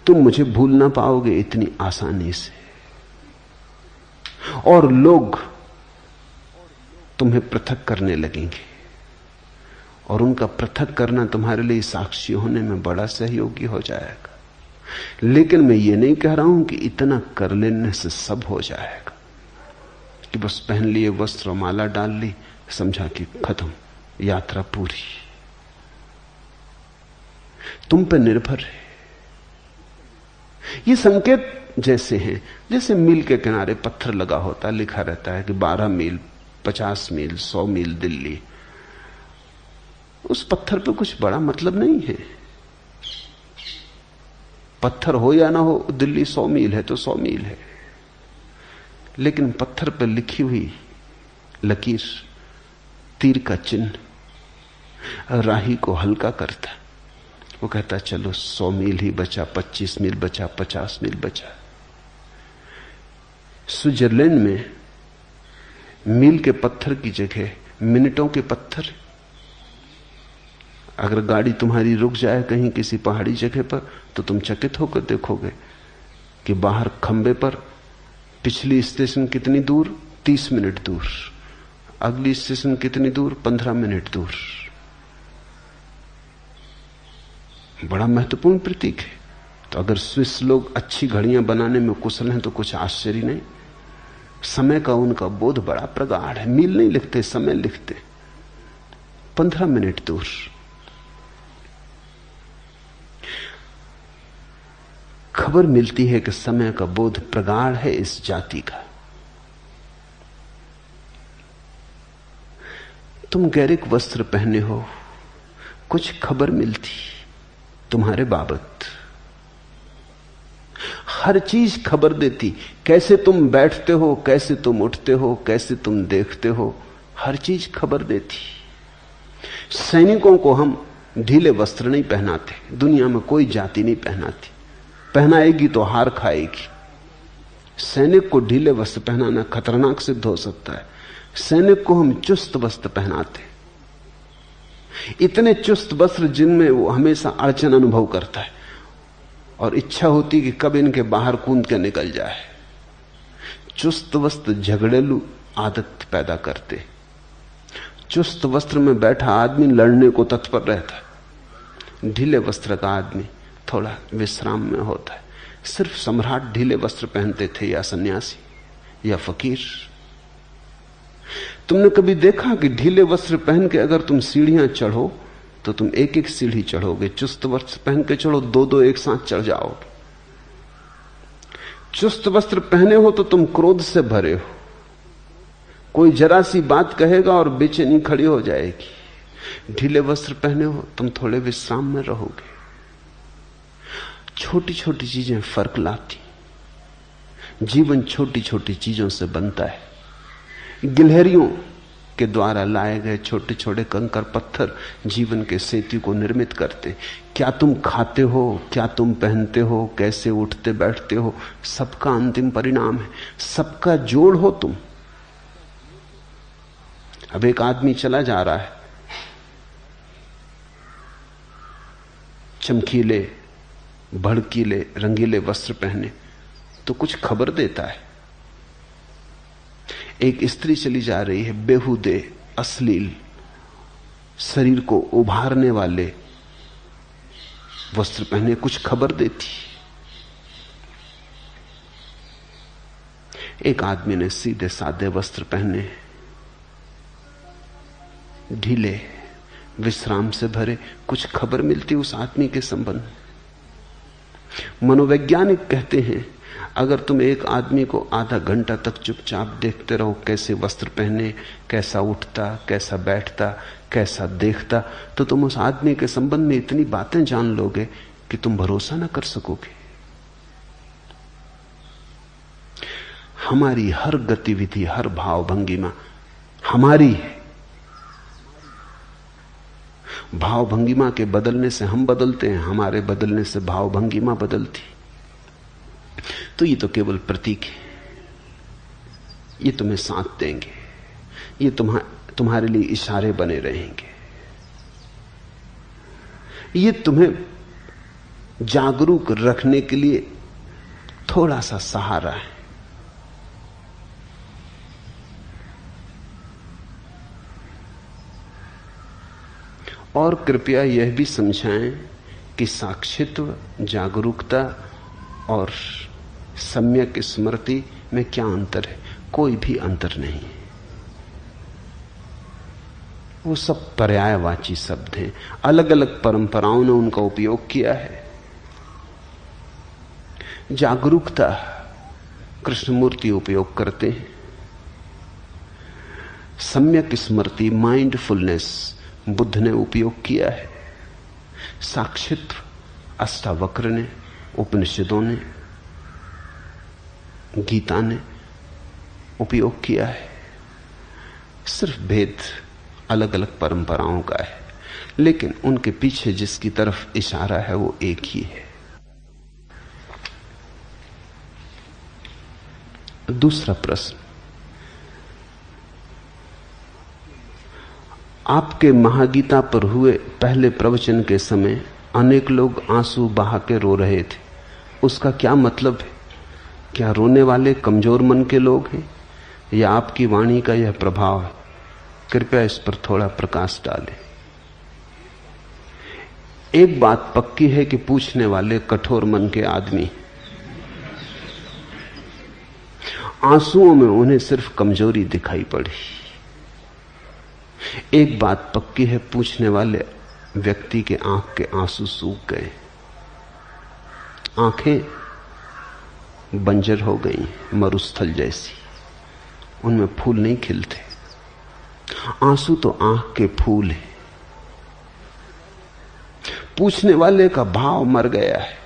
तुम मुझे भूल ना पाओगे इतनी आसानी से, और लोग तुम्हें पृथक करने लगेंगे, और उनका पृथक करना तुम्हारे लिए साक्षी होने में बड़ा सहयोगी हो जाएगा। लेकिन मैं ये नहीं कह रहा हूं कि इतना कर लेने से सब हो जाएगा, कि बस पहन लिए वस्त्र और माला डाल ली, समझा कि खत्म, यात्रा पूरी। तुम पे निर्भर है। ये संकेत जैसे हैं, जैसे मील के किनारे पत्थर लगा होता, लिखा रहता है कि 12 मील, 50 मील, 100 मील दिल्ली। उस पत्थर पे कुछ बड़ा मतलब नहीं है। पत्थर हो या ना हो, दिल्ली 100 मील है तो 100 मील है। लेकिन पत्थर पर लिखी हुई लकीर, तीर का चिन्ह राही को हल्का करता। वो कहता चलो 100 मील ही बचा, 25 मील बचा, 50 मील बचा। स्विट्जरलैंड में मील के पत्थर की जगह मिनटों के पत्थर। अगर गाड़ी तुम्हारी रुक जाए कहीं किसी पहाड़ी जगह पर, तो तुम चकित होकर देखोगे कि बाहर खंबे पर पिछली स्टेशन कितनी दूर, 30 मिनट दूर, अगली स्टेशन कितनी दूर, 15 मिनट दूर। बड़ा महत्वपूर्ण प्रतीक है। तो अगर स्विस लोग अच्छी घड़ियां बनाने में कुशल हैं तो कुछ आश्चर्य नहीं। समय का उनका बोध बड़ा प्रगाढ़ है। मील नहीं लिखते, समय लिखते। 15 मिनट दूर। खबर मिलती है कि समय का बोध प्रगाढ़ है इस जाति का। तुम गैरिक वस्त्र पहने हो, कुछ खबर मिलती तुम्हारे बाबत। हर चीज खबर देती। कैसे तुम बैठते हो, कैसे तुम उठते हो, कैसे तुम देखते हो, हर चीज खबर देती। सैनिकों को हम ढीले वस्त्र नहीं पहनाते। दुनिया में कोई जाति नहीं पहनाती। पहनाएगी तो हार खाएगी। सैनिक को ढीले वस्त्र पहनाना खतरनाक सिद्ध हो सकता है। सैनिक को हम चुस्त वस्त्र पहनाते, इतने चुस्त वस्त्र जिनमें वो हमेशा अड़चन अनुभव करता है और इच्छा होती कि कब इनके बाहर कूद के निकल जाए। चुस्त वस्त्र झगड़ेलू आदत पैदा करते। चुस्त वस्त्र में बैठा आदमी लड़ने को तत्पर रहता है। ढीले वस्त्र का आदमी थोड़ा विश्राम में होता है। सिर्फ सम्राट ढीले वस्त्र पहनते थे, या सन्यासी या फकीर। तुमने कभी देखा कि ढीले वस्त्र पहन के अगर तुम सीढ़ियां चढ़ो तो तुम एक एक सीढ़ी चढ़ोगे। चुस्त वस्त्र पहन के चढ़ो, दो दो एक साथ चढ़ जाओगे। चुस्त वस्त्र पहने हो तो तुम क्रोध से भरे हो। कोई जरा सी बात कहेगा और बेचैनी खड़ी हो जाएगी। ढीले वस्त्र पहने हो तुम थोड़े विश्राम में रहोगे। छोटी छोटी चीजें फर्क लाती। जीवन छोटी छोटी चीजों से बनता है। गिलहरियों के द्वारा लाए गए छोटे छोटे कंकर पत्थर जीवन के सेतु को निर्मित करते। क्या तुम खाते हो, क्या तुम पहनते हो, कैसे उठते बैठते हो, सबका अंतिम परिणाम है। सबका जोड़ हो तुम। अब एक आदमी चला जा रहा है, चमकीले भड़कीले रंगीले वस्त्र पहने, तो कुछ खबर देता है। एक स्त्री चली जा रही है, बेहुदे अश्लील शरीर को उभारने वाले वस्त्र पहने, कुछ खबर देती। एक आदमी ने सीधे सादे वस्त्र पहने, ढीले विश्राम से भरे, कुछ खबर मिलती उस आदमी के संबंध। मनोवैज्ञानिक कहते हैं अगर तुम एक आदमी को आधा घंटा तक चुपचाप देखते रहो, कैसे वस्त्र पहने, कैसा उठता, कैसा बैठता, कैसा देखता, तो तुम उस आदमी के संबंध में इतनी बातें जान लोगे कि तुम भरोसा ना कर सकोगे। हमारी हर गतिविधि, हर भाव भंगिमा हमारी है। भाव भंगिमा के बदलने से हम बदलते हैं, हमारे बदलने से भाव भंगिमा बदलती। तो ये तो केवल प्रतीक है, ये तुम्हें साथ देंगे, ये तुम्हारे लिए इशारे बने रहेंगे, ये तुम्हें जागरूक रखने के लिए थोड़ा सा सहारा है। और कृपया यह भी समझाएं कि साक्षित्व, जागरूकता और सम्यक स्मृति में क्या अंतर है। कोई भी अंतर नहीं, वो सब पर्यायवाची शब्द हैं। अलग अलग परंपराओं ने उनका उपयोग किया है। जागरूकता कृष्णमूर्ति उपयोग करते हैं, सम्यक स्मृति, माइंडफुलनेस बुद्ध ने उपयोग किया है, साक्षित्व अष्टावक्र ने, उपनिषदों ने, गीता ने उपयोग किया है। सिर्फ भेद अलग अलग परंपराओं का है, लेकिन उनके पीछे जिसकी तरफ इशारा है वो एक ही है। दूसरा प्रश्न, आपके महागीता पर हुए पहले प्रवचन के समय अनेक लोग आंसू बहा के रो रहे थे, उसका क्या मतलब है? क्या रोने वाले कमजोर मन के लोग हैं या आपकी वाणी का यह प्रभाव है? कृपया इस पर थोड़ा प्रकाश डालें। एक बात पक्की है कि पूछने वाले कठोर मन के आदमी, आंसुओं में उन्हें सिर्फ कमजोरी दिखाई पड़ी। एक बात पक्की है, पूछने वाले व्यक्ति के आंख के आंसू सूख गए, आंखें बंजर हो गई, मरुस्थल जैसी, उनमें फूल नहीं खिलते। आंसू तो आंख के फूल हैं। पूछने वाले का भाव मर गया है,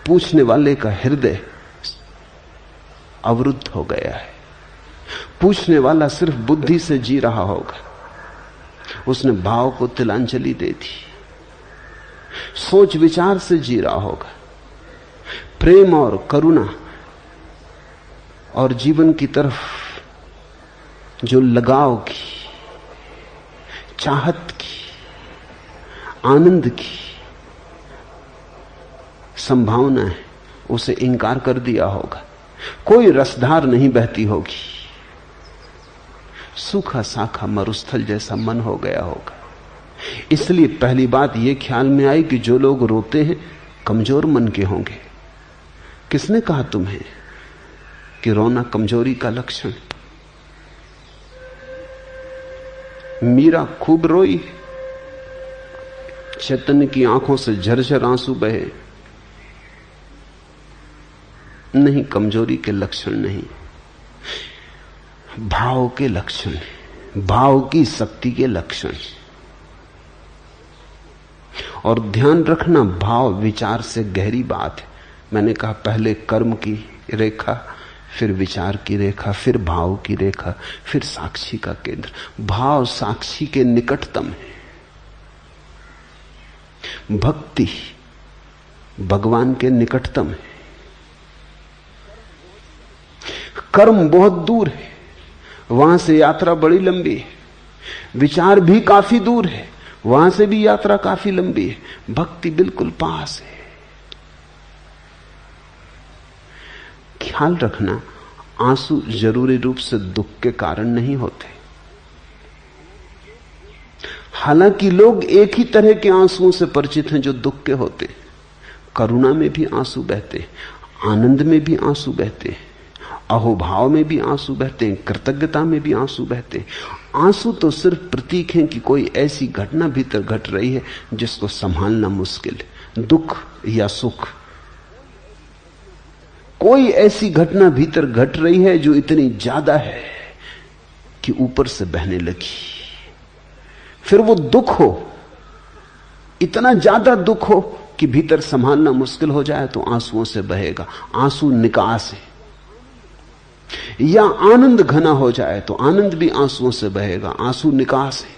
पूछने वाले का हृदय अवरुद्ध हो गया है। पूछने वाला सिर्फ बुद्धि से जी रहा होगा, उसने भाव को तिलांजलि दे दी, सोच विचार से जी रहा होगा। प्रेम और करुणा और जीवन की तरफ जो लगाव की, चाहत की, आनंद की संभावना है, उसे इंकार कर दिया होगा। कोई रसधार नहीं बहती होगी, सूखा साखा मरुस्थल जैसा मन हो गया होगा। इसलिए पहली बात यह ख्याल में आई कि जो लोग रोते हैं कमजोर मन के होंगे। किसने कहा तुम्हें कि रोना कमजोरी का लक्षण? मीरा खूब रोई, चैतन्य की आंखों से झरझर आंसू बहे। नहीं, कमजोरी के लक्षण नहीं, भाव के लक्षण, भाव की शक्ति के लक्षण। और ध्यान रखना, भाव विचार से गहरी बात है। मैंने कहा पहले कर्म की रेखा, फिर विचार की रेखा, फिर भाव की रेखा, फिर साक्षी का केंद्र। भाव साक्षी के निकटतम है, भक्ति भगवान के निकटतम है, कर्म बहुत दूर है, वहां से यात्रा बड़ी लंबी है, विचार भी काफी दूर है, वहां से भी यात्रा काफी लंबी है, भक्ति बिल्कुल पास है। ख्याल रखना, आंसू जरूरी रूप से दुख के कारण नहीं होते। हालांकि लोग एक ही तरह के आंसुओं से परिचित हैं जो दुख के होते। करुणा में भी आंसू बहते, आनंद में भी आंसू बहते, अहोभाव में भी आंसू बहते हैं, कृतज्ञता में भी आंसू बहते। आंसू तो सिर्फ प्रतीक हैं कि कोई ऐसी घटना भीतर घट रही है जिसको संभालना मुश्किल है। दुख या सुख, कोई ऐसी घटना भीतर घट रही है जो इतनी ज्यादा है कि ऊपर से बहने लगी। फिर वो दुख हो, इतना ज्यादा दुख हो कि भीतर संभालना मुश्किल हो जाए तो आंसुओं से बहेगा। आंसू निकास है। या आनंद घना हो जाए तो आनंद भी आंसुओं से बहेगा। आंसू निकास है।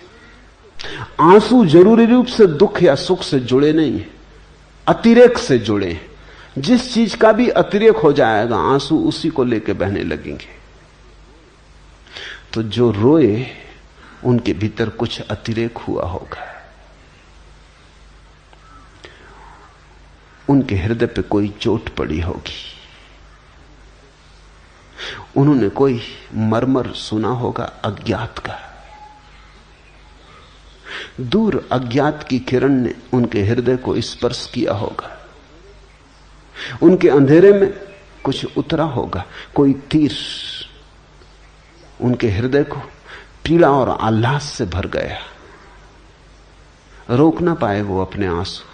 आंसू जरूरी रूप से दुख या सुख से जुड़े नहीं है, अतिरेक से जुड़े हैं। जिस चीज का भी अतिरेक हो जाएगा आंसू उसी को लेकर बहने लगेंगे। तो जो रोए उनके भीतर कुछ अतिरेक हुआ होगा, उनके हृदय पे कोई चोट पड़ी होगी, उन्होंने कोई मर्मर सुना होगा अज्ञात का। दूर अज्ञात की किरण ने उनके हृदय को स्पर्श किया होगा। उनके अंधेरे में कुछ उतरा होगा, कोई तीर उनके हृदय को पीड़ा और आह्लाद से भर गया। रोक ना पाए वो अपने आंसू।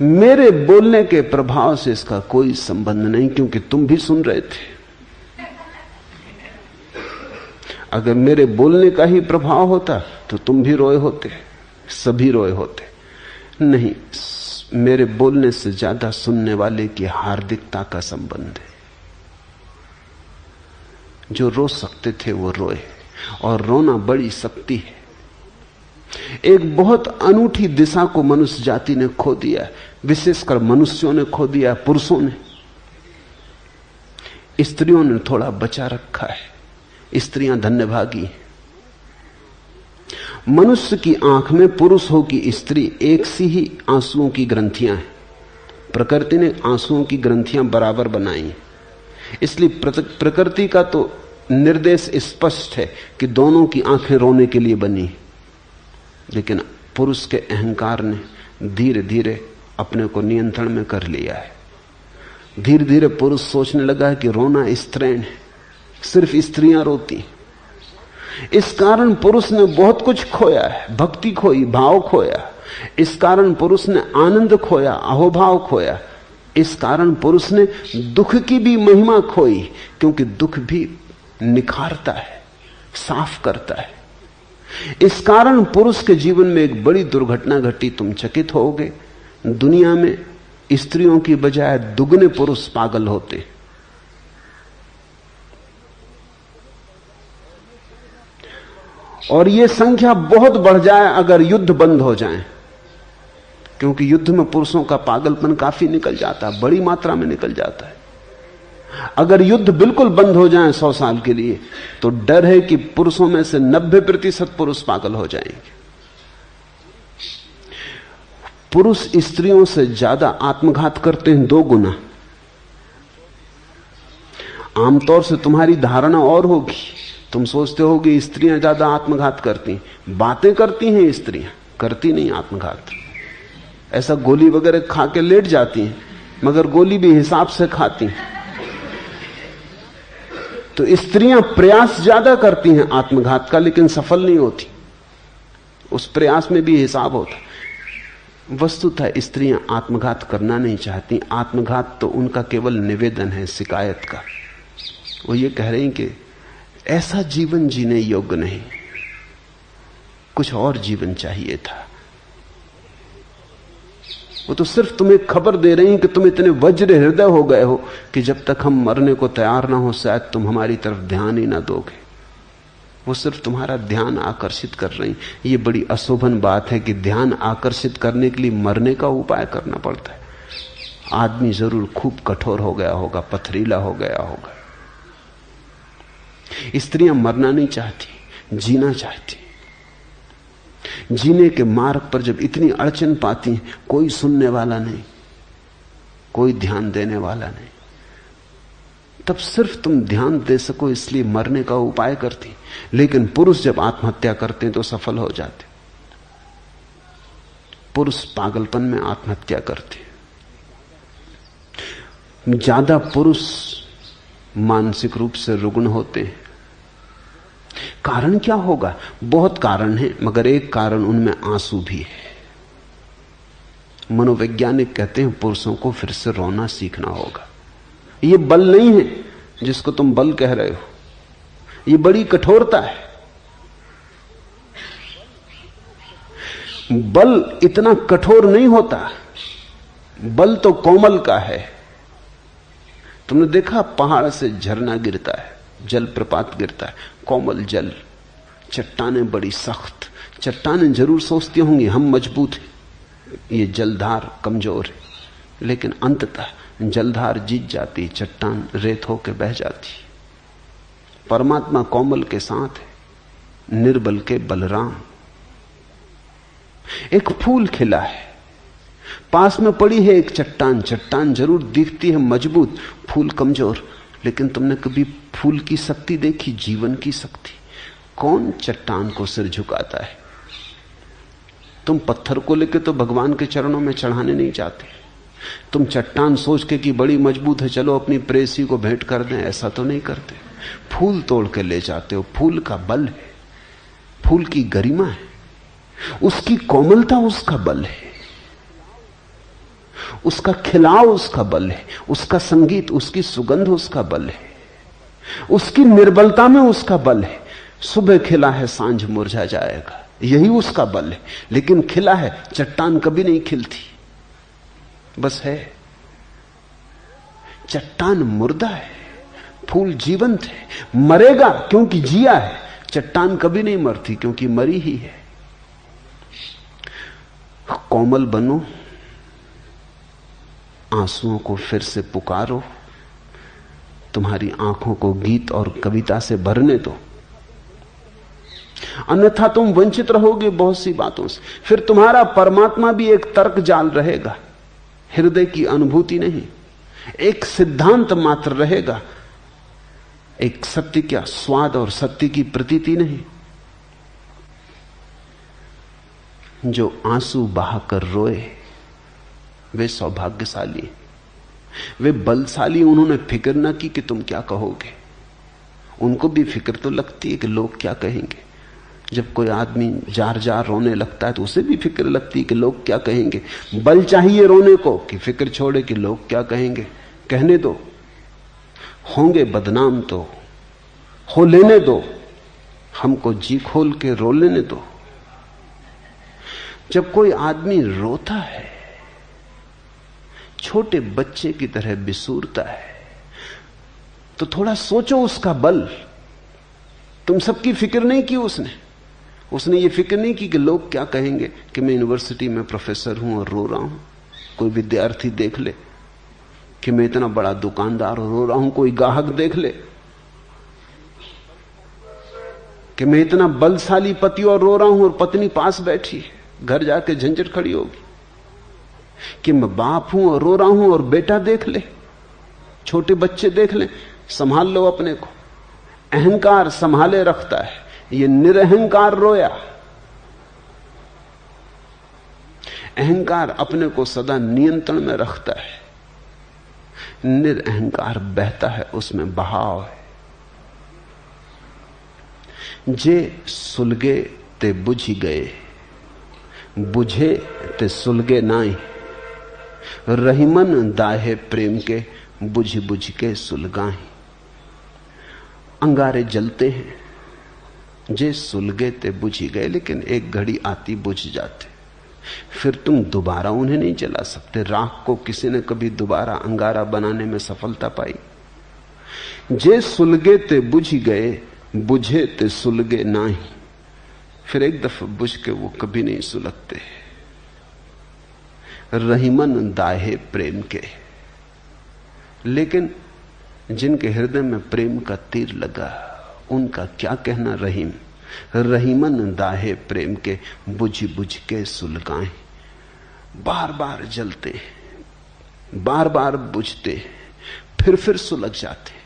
मेरे बोलने के प्रभाव से इसका कोई संबंध नहीं, क्योंकि तुम भी सुन रहे थे। अगर मेरे बोलने का ही प्रभाव होता तो तुम भी रोए होते, सभी रोए होते। नहीं, मेरे बोलने से ज्यादा सुनने वाले की हार्दिकता का संबंध है। जो रो सकते थे वो रोए, और रोना बड़ी शक्ति है। एक बहुत अनूठी दिशा को मनुष्य जाति ने खो दिया, विशेषकर मनुष्यों ने खो दिया, पुरुषों ने। स्त्रियों ने थोड़ा बचा रखा है। स्त्रियां धन्यभागी हैं। मनुष्य की आंख में पुरुष हो कि स्त्री एक सी ही आंसुओं की ग्रंथियां हैं। प्रकृति ने आंसुओं की ग्रंथियां बराबर बनाई हैं। इसलिए प्रकृति का तो निर्देश स्पष्ट है कि दोनों की आंखें रोने के लिए बनी, लेकिन पुरुष के अहंकार ने धीरे धीरे अपने को नियंत्रण में कर लिया है। धीरे धीरे पुरुष सोचने लगा है कि रोना स्त्रैण है, सिर्फ स्त्रियां रोती। इस कारण पुरुष ने बहुत कुछ खोया है, भक्ति खोई, भाव खोया। इस कारण पुरुष ने आनंद खोया, अहोभाव खोया। इस कारण पुरुष ने दुख की भी महिमा खोई, क्योंकि दुख भी निखारता है, साफ करता है। इस कारण पुरुष के जीवन में एक बड़ी दुर्घटना घटी। तुम चकित होगे, दुनिया में स्त्रियों की बजाय दुगने पुरुष पागल होते। और यह संख्या बहुत बढ़ जाए अगर युद्ध बंद हो जाए, क्योंकि युद्ध में पुरुषों का पागलपन काफी निकल जाता है, बड़ी मात्रा में निकल जाता है। अगर युद्ध बिल्कुल बंद हो जाए 100 साल के लिए, तो डर है कि पुरुषों में से 90% पुरुष पागल हो जाएंगे। पुरुष स्त्रियों से ज्यादा आत्मघात करते हैं 2 गुना। आमतौर से तुम्हारी धारणा और होगी, तुम सोचते हो कि स्त्रियां ज्यादा आत्मघात करती, बातें करती हैं स्त्रियां, करती नहीं आत्मघात। ऐसा गोली वगैरह खा के लेट जाती हैं, मगर गोली भी हिसाब से खाती हैं। तो स्त्रियां प्रयास ज्यादा करती हैं आत्मघात का, लेकिन सफल नहीं होती। उस प्रयास में भी हिसाब होता। वस्तुतः स्त्रियां आत्मघात करना नहीं चाहती। आत्मघात तो उनका केवल निवेदन है, शिकायत का। वो ये कह रही कि ऐसा जीवन जीने योग्य नहीं, कुछ और जीवन चाहिए था। वो तो सिर्फ तुम्हें खबर दे रही हैं कि तुम इतने वज्र हृदय हो गए हो कि जब तक हम मरने को तैयार ना हो शायद तुम हमारी तरफ ध्यान ही ना दोगे। वो सिर्फ तुम्हारा ध्यान आकर्षित कर रही। ये बड़ी अशोभन बात है कि ध्यान आकर्षित करने के लिए मरने का उपाय करना पड़ता है। आदमी जरूर खूब कठोर हो गया होगा, पथरीला हो गया होगा। स्त्रियां मरना नहीं चाहती, जीना चाहती। जीने के मार्ग पर जब इतनी अड़चन पाती हैं, कोई सुनने वाला नहीं, कोई ध्यान देने वाला नहीं, तब सिर्फ तुम ध्यान दे सको इसलिए मरने का उपाय करती। लेकिन पुरुष जब आत्महत्या करते हैं तो सफल हो जाते। पुरुष पागलपन में आत्महत्या करते। ज्यादा पुरुष मानसिक रूप से रुग्ण होते हैं। कारण क्या होगा? बहुत कारण है, मगर एक कारण उनमें आंसू भी है। मनोवैज्ञानिक कहते हैं पुरुषों को फिर से रोना सीखना होगा। ये बल नहीं है जिसको तुम बल कह रहे हो, ये बड़ी कठोरता है। बल इतना कठोर नहीं होता, बल तो कोमल का है। तुमने देखा पहाड़ से झरना गिरता है, जल प्रपात गिरता है, कोमल जल। चट्टानें बड़ी सख्त, चट्टानें जरूर सोचती होंगी हम मजबूत हैं, ये जलधार कमजोर है, लेकिन अंततः जलधार जीत जाती, चट्टान रेत होकर बह जाती। परमात्मा कोमल के साथ है, निर्बल के बलराम। एक फूल खिला है, पास में पड़ी है एक चट्टान, चट्टान जरूर दिखती है मजबूत, फूल कमजोर, लेकिन तुमने कभी फूल की शक्ति देखी, जीवन की शक्ति? कौन चट्टान को सिर झुकाता है? तुम पत्थर को लेकर तो भगवान के चरणों में चढ़ाने नहीं जाते, तुम चट्टान सोच के कि बड़ी मजबूत है, चलो अपनी प्रेसी को भेंट कर दें, ऐसा तो नहीं करते। फूल तोड़ के ले जाते हो, फूल का बल है, फूल की गरिमा है, उसकी कोमलता उसका बल है, उसका खिलाव उसका बल है, उसका संगीत, उसकी सुगंध उसका बल है, उसकी निर्बलता में उसका बल है। सुबह खिला है सांझ मुरझा जाएगा, यही उसका बल है। लेकिन खिला है, चट्टान कभी नहीं खिलती, बस है। चट्टान मुर्दा है, फूल जीवंत है, मरेगा क्योंकि जिया है। चट्टान कभी नहीं मरती क्योंकि मरी ही है। कोमल बनो, आंसुओं को फिर से पुकारो, तुम्हारी आंखों को गीत और कविता से भरने दो, अन्यथा तुम वंचित रहोगे बहुत सी बातों से। फिर तुम्हारा परमात्मा भी एक तर्क जाल रहेगा, हृदय की अनुभूति नहीं, एक सिद्धांत मात्र रहेगा, एक सत्य का स्वाद और सत्य की प्रतीति नहीं। जो आंसू बहाकर रोए वे सौभाग्यशाली, वे बलशाली। उन्होंने फिक्र न की कि तुम क्या कहोगे। उनको भी फिक्र तो लगती है कि लोग क्या कहेंगे। जब कोई आदमी जार जार रोने लगता है तो उसे भी फिक्र लगती है कि लोग क्या कहेंगे। बल चाहिए रोने को कि फिक्र छोड़े कि लोग क्या कहेंगे। कहने दो, होंगे बदनाम तो हो लेने दो, हमको जी खोल के रो लेने दो। जब कोई आदमी रोता है, छोटे बच्चे की तरह बिसूरता है, तो थोड़ा सोचो उसका बल। तुम सबकी फिक्र नहीं की उसने ये फिक्र नहीं की कि लोग क्या कहेंगे कि मैं यूनिवर्सिटी में प्रोफेसर हूं और रो रहा हूं। कोई विद्यार्थी देख ले कि मैं इतना बड़ा दुकानदार और रो रहा हूं, कोई ग्राहक देख ले कि मैं इतना बलशाली पति और रो रहा हूं और पत्नी पास बैठी है, घर जाके झंझट खड़ी होगी। कि मैं बाप हूं और रो रहा हूं और बेटा देख ले, छोटे बच्चे देख ले। संभाल लो अपने को। अहंकार संभाले रखता है, ये निरअहंकार रोया। अहंकार अपने को सदा नियंत्रण में रखता है, निरअहंकार बहता है, उसमें बहाव है। जे सुलगे ते बुझी गए, बुझे ते सुलगे नाई, रहीमन दाहे प्रेम के, बुझ बुझ के सुलगाई। अंगारे जलते हैं, जे सुलगे ते बुझी गए, लेकिन एक घड़ी आती बुझ जाते, फिर तुम दोबारा उन्हें नहीं जला सकते। राख को किसी ने कभी दोबारा अंगारा बनाने में सफलता पाई? जे सुलगे ते बुझी गए, बुझे ते सुलगे नाही, फिर एक दफा बुझ के वो कभी नहीं सुलगते। रहीमन दाहे प्रेम के, लेकिन जिनके हृदय में प्रेम का तीर लगा उनका क्या कहना। रहीम, रहीमन दाहे प्रेम के, बुझ बुझ के सुलगाएं। बार बार जलते, बार बार बुझते, फिर सुलग जाते।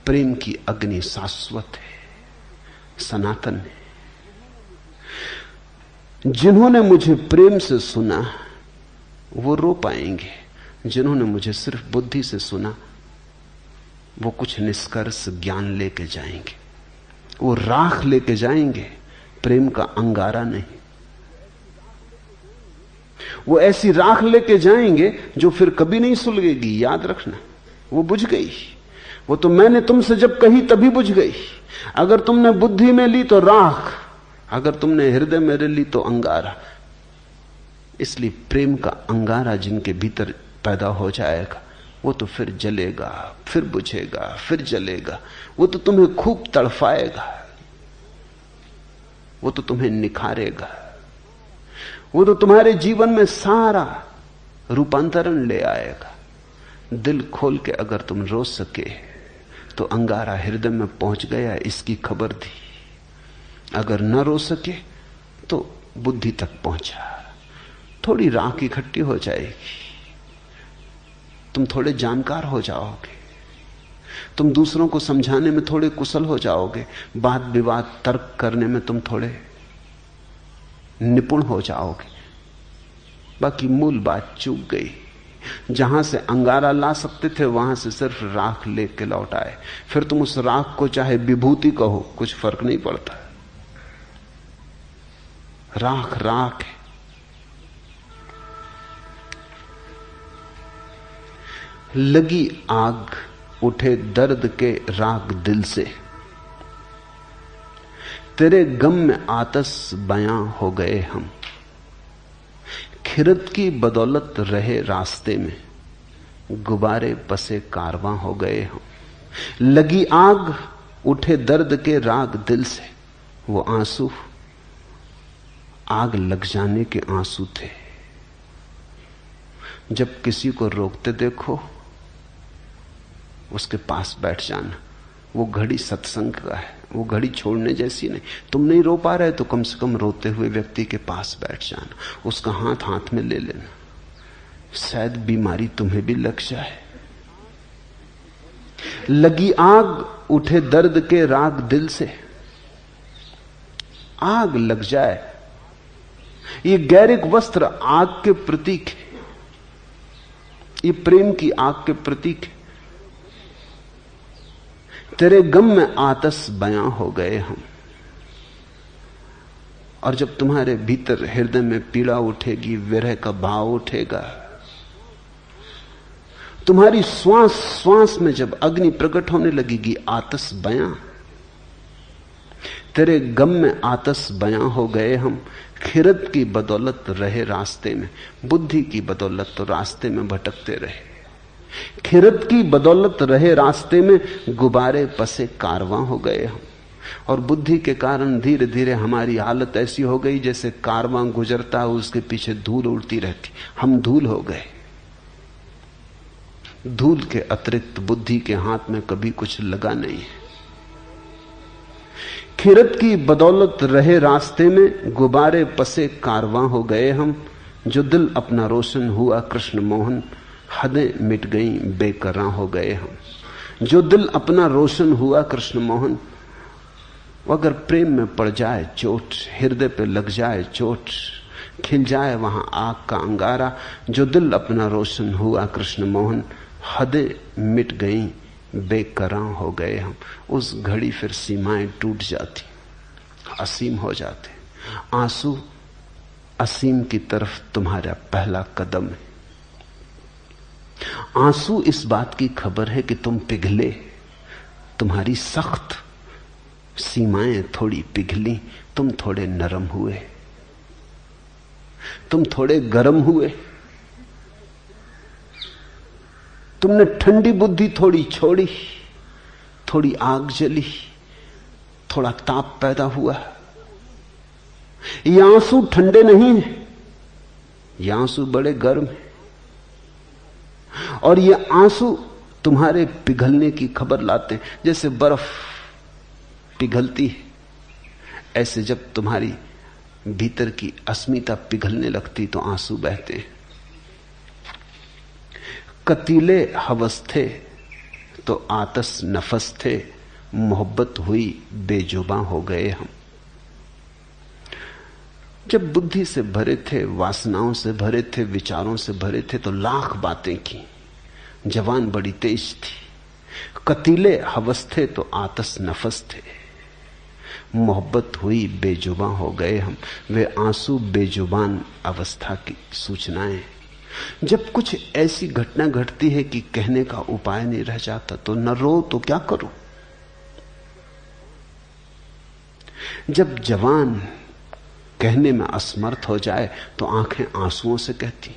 प्रेम की अग्नि शाश्वत है, सनातन है। जिन्होंने मुझे प्रेम से सुना वो रो पाएंगे, जिन्होंने मुझे सिर्फ बुद्धि से सुना वो कुछ निष्कर्ष ज्ञान लेके जाएंगे, वो राख लेके जाएंगे, प्रेम का अंगारा नहीं। वो ऐसी राख लेके जाएंगे जो फिर कभी नहीं सुलगेगी, याद रखना। वो बुझ गई, वो तो मैंने तुमसे जब कही तभी बुझ गई। अगर तुमने बुद्धि में ली तो राख, अगर तुमने हृदय में ली तो अंगारा। इसलिए प्रेम का अंगारा जिनके भीतर पैदा हो जाएगा वो तो फिर जलेगा, फिर बुझेगा, फिर जलेगा। वो तो तुम्हें खूब तड़फाएगा, वो तो तुम्हें निखारेगा, वो तो तुम्हारे जीवन में सारा रूपांतरण ले आएगा। दिल खोल के अगर तुम रो सके तो अंगारा हृदय में पहुंच गया इसकी खबर दी। अगर न रो सके तो बुद्धि तक पहुंचा। थोड़ी राख इकट्ठी हो जाएगी, तुम थोड़े जानकार हो जाओगे, तुम दूसरों को समझाने में थोड़े कुशल हो जाओगे, वाद विवाद तर्क करने में तुम थोड़े निपुण हो जाओगे। बाकी मूल बात चूक गई। जहां से अंगारा ला सकते थे वहां से सिर्फ राख लेके लौट आए। फिर तुम उस राख को चाहे विभूति कहो, कुछ फर्क नहीं पड़ता। राख राख है। लगी आग उठे दर्द के राग दिल से, तेरे गम में आतस बयां हो गए हम। खिरत की बदौलत रहे रास्ते में, गुब्बारे पसे कारवां हो गए हम। लगी आग उठे दर्द के राग दिल से, वो आंसू आग लग जाने के आंसू थे। जब किसी को रोकते देखो उसके पास बैठ जाना। वो घड़ी सत्संग का है, वो घड़ी छोड़ने जैसी नहीं। तुम नहीं रो पा रहे तो कम से कम रोते हुए व्यक्ति के पास बैठ जाना, उसका हाथ हाथ में ले लेना, शायद बीमारी तुम्हें भी लग जाए। लगी आग उठे दर्द के राग दिल से, आग लग जाए। ये गैरिक वस्त्र आग के प्रतीक है, ये प्रेम की आग के प्रतीक है। तेरे गम में आतस बयां हो गए हम। और जब तुम्हारे भीतर हृदय में पीड़ा उठेगी, विरह का भाव उठेगा, तुम्हारी श्वास श्वास में जब अग्नि प्रकट होने लगेगी, आतस बयां। तेरे गम में आतस बयां हो गए हम। खिरत की बदौलत रहे रास्ते में, बुद्धि की बदौलत तो रास्ते में भटकते रहे। खिरत की बदौलत रहे रास्ते में, गुब्बारे पसे कारवां हो गए हम। और बुद्धि के कारण धीरे धीरे हमारी हालत ऐसी हो गई जैसे कारवां गुजरता है, उसके पीछे धूल उड़ती रहती। हम धूल हो गए। धूल के अतिरिक्त बुद्धि के हाथ में कभी कुछ लगा नहीं है। खिरत की बदौलत रहे रास्ते में, गुब्बारे पसे कारवां हो गए हम। जो दिल अपना रोशन हुआ कृष्ण मोहन, हदें मिट गई बेकरां हो गए हम। जो दिल अपना रोशन हुआ कृष्ण मोहन, अगर प्रेम में पड़ जाए चोट, हृदय पे लग जाए चोट, खिल जाए वहां आग का अंगारा। जो दिल अपना रोशन हुआ कृष्ण मोहन, हदें मिट गई बेकरां हो गए हम। उस घड़ी फिर सीमाएं टूट जाती, असीम हो जाते। आंसू असीम की तरफ तुम्हारा पहला कदम है। आंसू इस बात की खबर है कि तुम पिघले, तुम्हारी सख्त सीमाएं थोड़ी पिघली, तुम थोड़े नरम हुए, तुम थोड़े गर्म हुए, तुमने ठंडी बुद्धि थोड़ी छोड़ी, थोड़ी आग जली, थोड़ा ताप पैदा हुआ। ये आंसू ठंडे नहीं हैं, ये आंसू बड़े गर्म हैं। और ये आंसू तुम्हारे पिघलने की खबर लाते हैं। जैसे बर्फ पिघलती है, ऐसे जब तुम्हारी भीतर की अस्मिता पिघलने लगती तो आंसू बहते हैं। कतीले हवस थे तो आतस नफस थे, मोहब्बत हुई बेजुबां हो गए हम। जब बुद्धि से भरे थे, वासनाओं से भरे थे, विचारों से भरे थे तो लाख बातें की। जवान बड़ी तेज थी। कतीले हवस थे तो आतस नफस थे, मोहब्बत हुई बेजुबां हो गए हम। वे आंसू बेजुबान अवस्था की सूचनाएं। जब कुछ ऐसी घटना घटती है कि कहने का उपाय नहीं रह जाता तो न रो तो क्या करो। जब जवान कहने में असमर्थ हो जाए तो आंखें आंसुओं से कहती।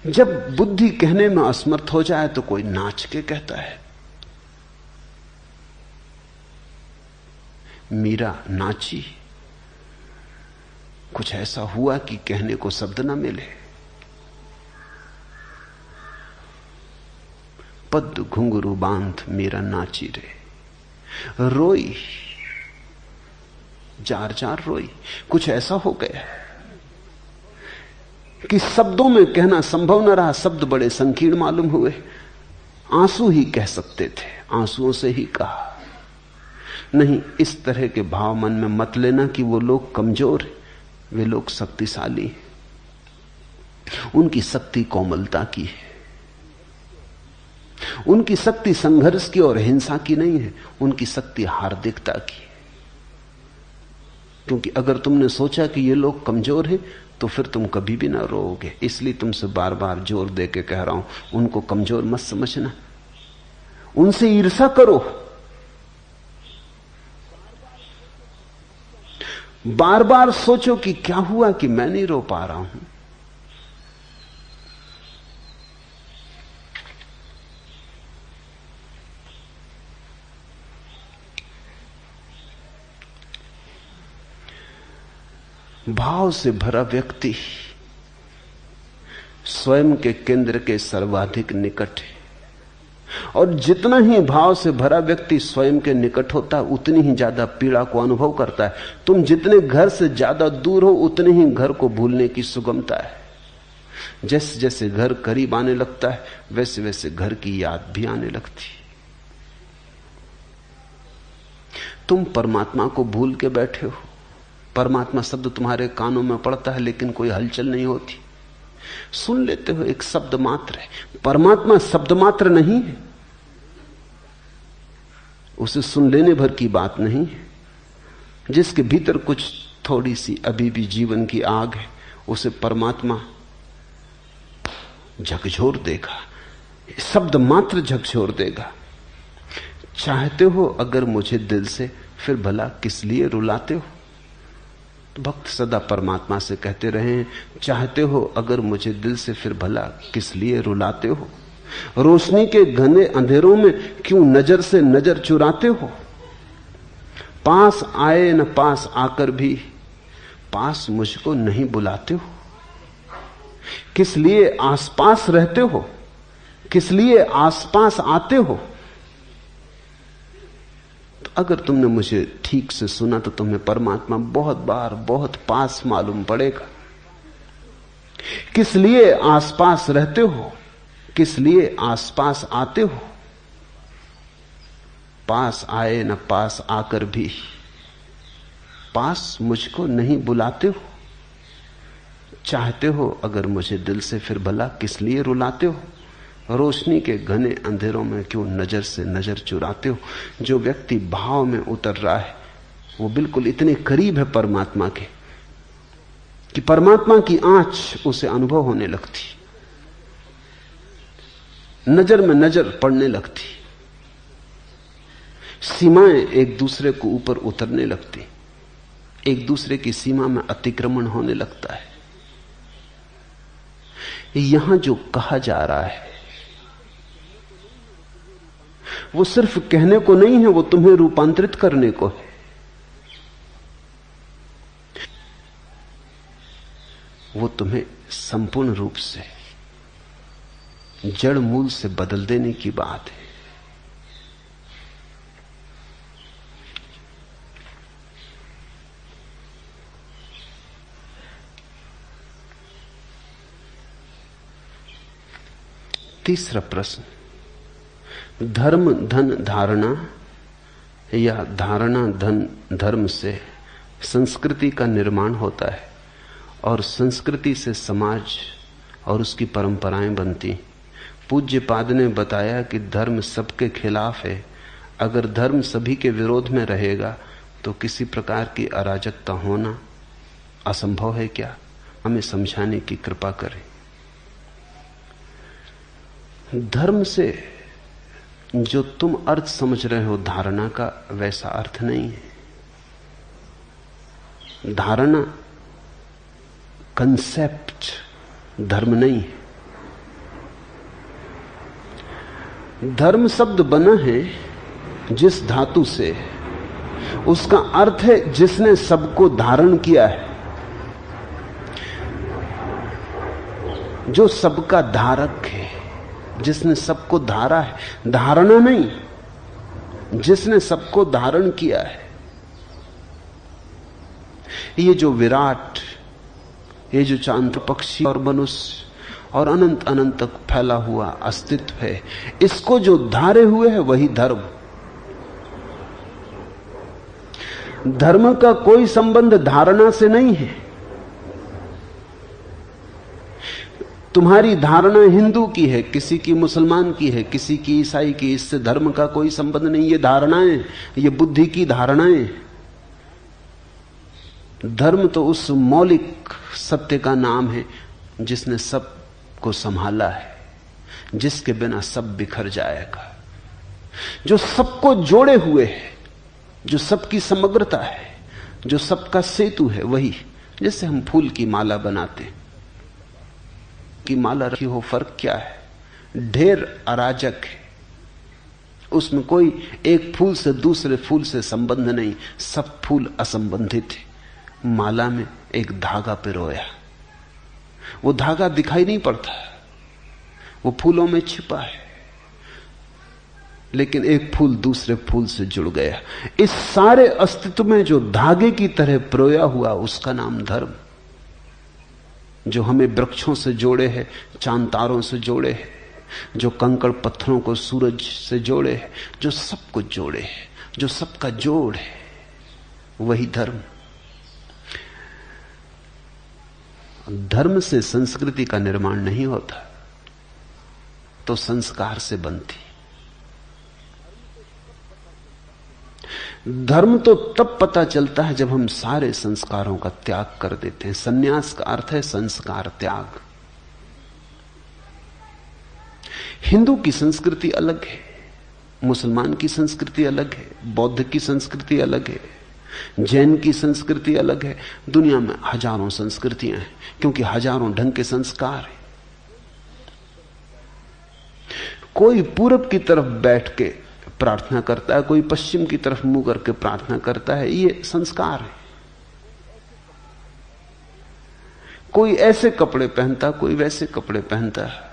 जब बुद्धि कहने में असमर्थ हो जाए तो कोई नाच के कहता है। मीरा नाची, कुछ ऐसा हुआ कि कहने को शब्द न मिले। पद्म घुंघरू बांध मीरा नाची रे, रोई, जार जार रोई। कुछ ऐसा हो गया कि शब्दों में कहना संभव न रहा। शब्द बड़े संकीर्ण मालूम हुए। आंसू ही कह सकते थे, आंसुओं से ही कहा। नहीं, इस तरह के भाव मन में मत लेना कि वो लोग कमजोर हैं। वे लोग शक्तिशाली हैं। उनकी शक्ति कोमलता की है। उनकी शक्ति संघर्ष की और हिंसा की नहीं है। उनकी शक्ति हार्दिकता की है। क्योंकि अगर तुमने सोचा कि ये लोग कमजोर हैं तो फिर तुम कभी भी ना रोओगे। इसलिए तुमसे बार बार जोर दे के कह रहा हूं, उनको कमजोर मत समझना, उनसे ईर्ष्या करो। बार बार सोचो कि क्या हुआ कि मैं नहीं रो पा रहा हूं। भाव से भरा व्यक्ति स्वयं के केंद्र के सर्वाधिक निकट है। और जितना ही भाव से भरा व्यक्ति स्वयं के निकट होता है उतनी ही ज्यादा पीड़ा को अनुभव करता है। तुम जितने घर से ज्यादा दूर हो उतने ही घर को भूलने की सुगमता है। जैसे जैसे घर करीब आने लगता है वैसे वैसे घर की याद भी आने लगती। तुम परमात्मा को भूल के बैठे हो। परमात्मा शब्द तुम्हारे कानों में पड़ता है लेकिन कोई हलचल नहीं होती। सुन लेते हो, एक शब्द मात्र है। परमात्मा शब्द मात्र नहीं है। उसे सुन लेने भर की बात नहीं है। जिसके भीतर कुछ थोड़ी सी अभी भी जीवन की आग है उसे परमात्मा झकझोर देगा। शब्द मात्र झकझोर देगा। चाहते हो अगर मुझे दिल से, फिर भला किस लिए रुलाते हो। भक्त सदा परमात्मा से कहते रहे, चाहते हो अगर मुझे दिल से, फिर भला किस लिए रुलाते हो। रोशनी के घने अंधेरों में क्यों नजर से नजर चुराते हो। पास आए न पास आकर भी पास मुझको नहीं बुलाते हो। किस लिए आसपास रहते हो, किस लिए आसपास आते हो। तो अगर तुमने मुझे ठीक से सुना तो तुम्हें परमात्मा बहुत बार बहुत पास मालूम पड़ेगा। किस लिए आसपास रहते हो, किस लिए आसपास आते हो। पास आए न पास आकर भी पास मुझको नहीं बुलाते हो। चाहते हो अगर मुझे दिल से, फिर भला किस लिए रुलाते हो। रोशनी के घने अंधेरों में क्यों नजर से नजर चुराते हो। जो व्यक्ति भाव में उतर रहा है वो बिल्कुल इतने करीब है परमात्मा के कि परमात्मा की आंच उसे अनुभव होने लगती, नजर में नजर पड़ने लगती, सीमाएं एक दूसरे को ऊपर उतरने लगती, एक दूसरे की सीमा में अतिक्रमण होने लगता है। यहां जो कहा जा रहा है वो सिर्फ कहने को नहीं है, वो तुम्हें रूपांतरित करने को है। वो तुम्हें संपूर्ण रूप से जड़ मूल से बदल देने की बात है। तीसरा प्रश्न, धर्म धन धारणा या धारणा धन धर्म से संस्कृति का निर्माण होता है और संस्कृति से समाज और उसकी परंपराएं बनती। पूज्यपाद ने बताया कि धर्म सबके खिलाफ है। अगर धर्म सभी के विरोध में रहेगा तो किसी प्रकार की अराजकता होना असंभव है क्या? हमें समझाने की कृपा करें। धर्म से जो तुम अर्थ समझ रहे हो धारणा का, वैसा अर्थ नहीं है। धारणा कंसेप्ट धर्म नहीं है। धर्म शब्द बना है जिस धातु से, उसका अर्थ है जिसने सबको धारण किया है, जो सबका धारक है, जिसने सबको धारा है। धारणा नहीं, जिसने सबको धारण किया है। ये जो विराट, ये जो चांद पक्षी और मनुष्य और अनंत अनंत तक फैला हुआ अस्तित्व है, इसको जो धारे हुए है वही धर्म। धर्म का कोई संबंध धारणा से नहीं है। तुम्हारी धारणा हिंदू की है, किसी की मुसलमान की है, किसी की ईसाई की, इससे धर्म का कोई संबंध नहीं। ये धारणाएं, ये बुद्धि की धारणाएं। धर्म तो उस मौलिक सत्य का नाम है जिसने सब को संभाला है, जिसके बिना सब बिखर जाएगा, जो सबको जोड़े हुए है, जो सबकी समग्रता है, जो सबका सेतु है। वही, जैसे हम फूल की माला बनाते हैं, की माला रखी हो, फर्क क्या है? ढेर अराजक है, उसमें कोई एक फूल से दूसरे फूल से संबंध नहीं, सब फूल असंबंधित है। माला में एक धागा पिरोया, वो धागा दिखाई नहीं पड़ता, वो फूलों में छिपा है, लेकिन एक फूल दूसरे फूल से जुड़ गया। इस सारे अस्तित्व में जो धागे की तरह पिरोया हुआ, उसका नाम धर्म। जो हमें वृक्षों से जोड़े है, चांद तारों से जोड़े है, जो कंकड़ पत्थरों को सूरज से जोड़े है, जो सब कुछ जोड़े है, जो सबका जोड़ है, वही धर्म। धर्म से संस्कृति का निर्माण नहीं होता, तो संस्कार से बनती। धर्म तो तब पता चलता है जब हम सारे संस्कारों का त्याग कर देते हैं। सन्यास का अर्थ है संस्कार त्याग। हिंदू की संस्कृति अलग है, मुसलमान की संस्कृति अलग है, बौद्ध की संस्कृति अलग है, जैन की संस्कृति अलग है। दुनिया में हजारों संस्कृतियां हैं, क्योंकि हजारों ढंग के संस्कार हैं। कोई पूरब की तरफ बैठ के प्रार्थना करता है, कोई पश्चिम की तरफ मुंह करके प्रार्थना करता है, ये संस्कार है। कोई ऐसे कपड़े पहनता, कोई वैसे कपड़े पहनता है,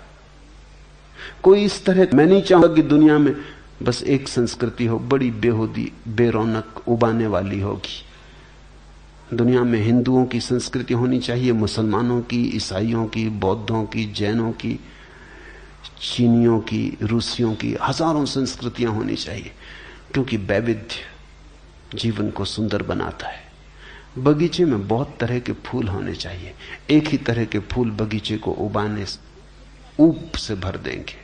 कोई इस तरह। मैं नहीं चाहूंगा कि दुनिया में बस एक संस्कृति हो, बड़ी बेहूदी बेरौनक उबाने वाली होगी। दुनिया में हिंदुओं की संस्कृति होनी चाहिए, मुसलमानों की, ईसाइयों की, बौद्धों की, जैनों की, चीनियों की, रूसियों की, हजारों संस्कृतियां होनी चाहिए, क्योंकि वैविध्य जीवन को सुंदर बनाता है। बगीचे में बहुत तरह के फूल होने चाहिए। एक ही तरह के फूल बगीचे को उबाने ऊप से भर देंगे।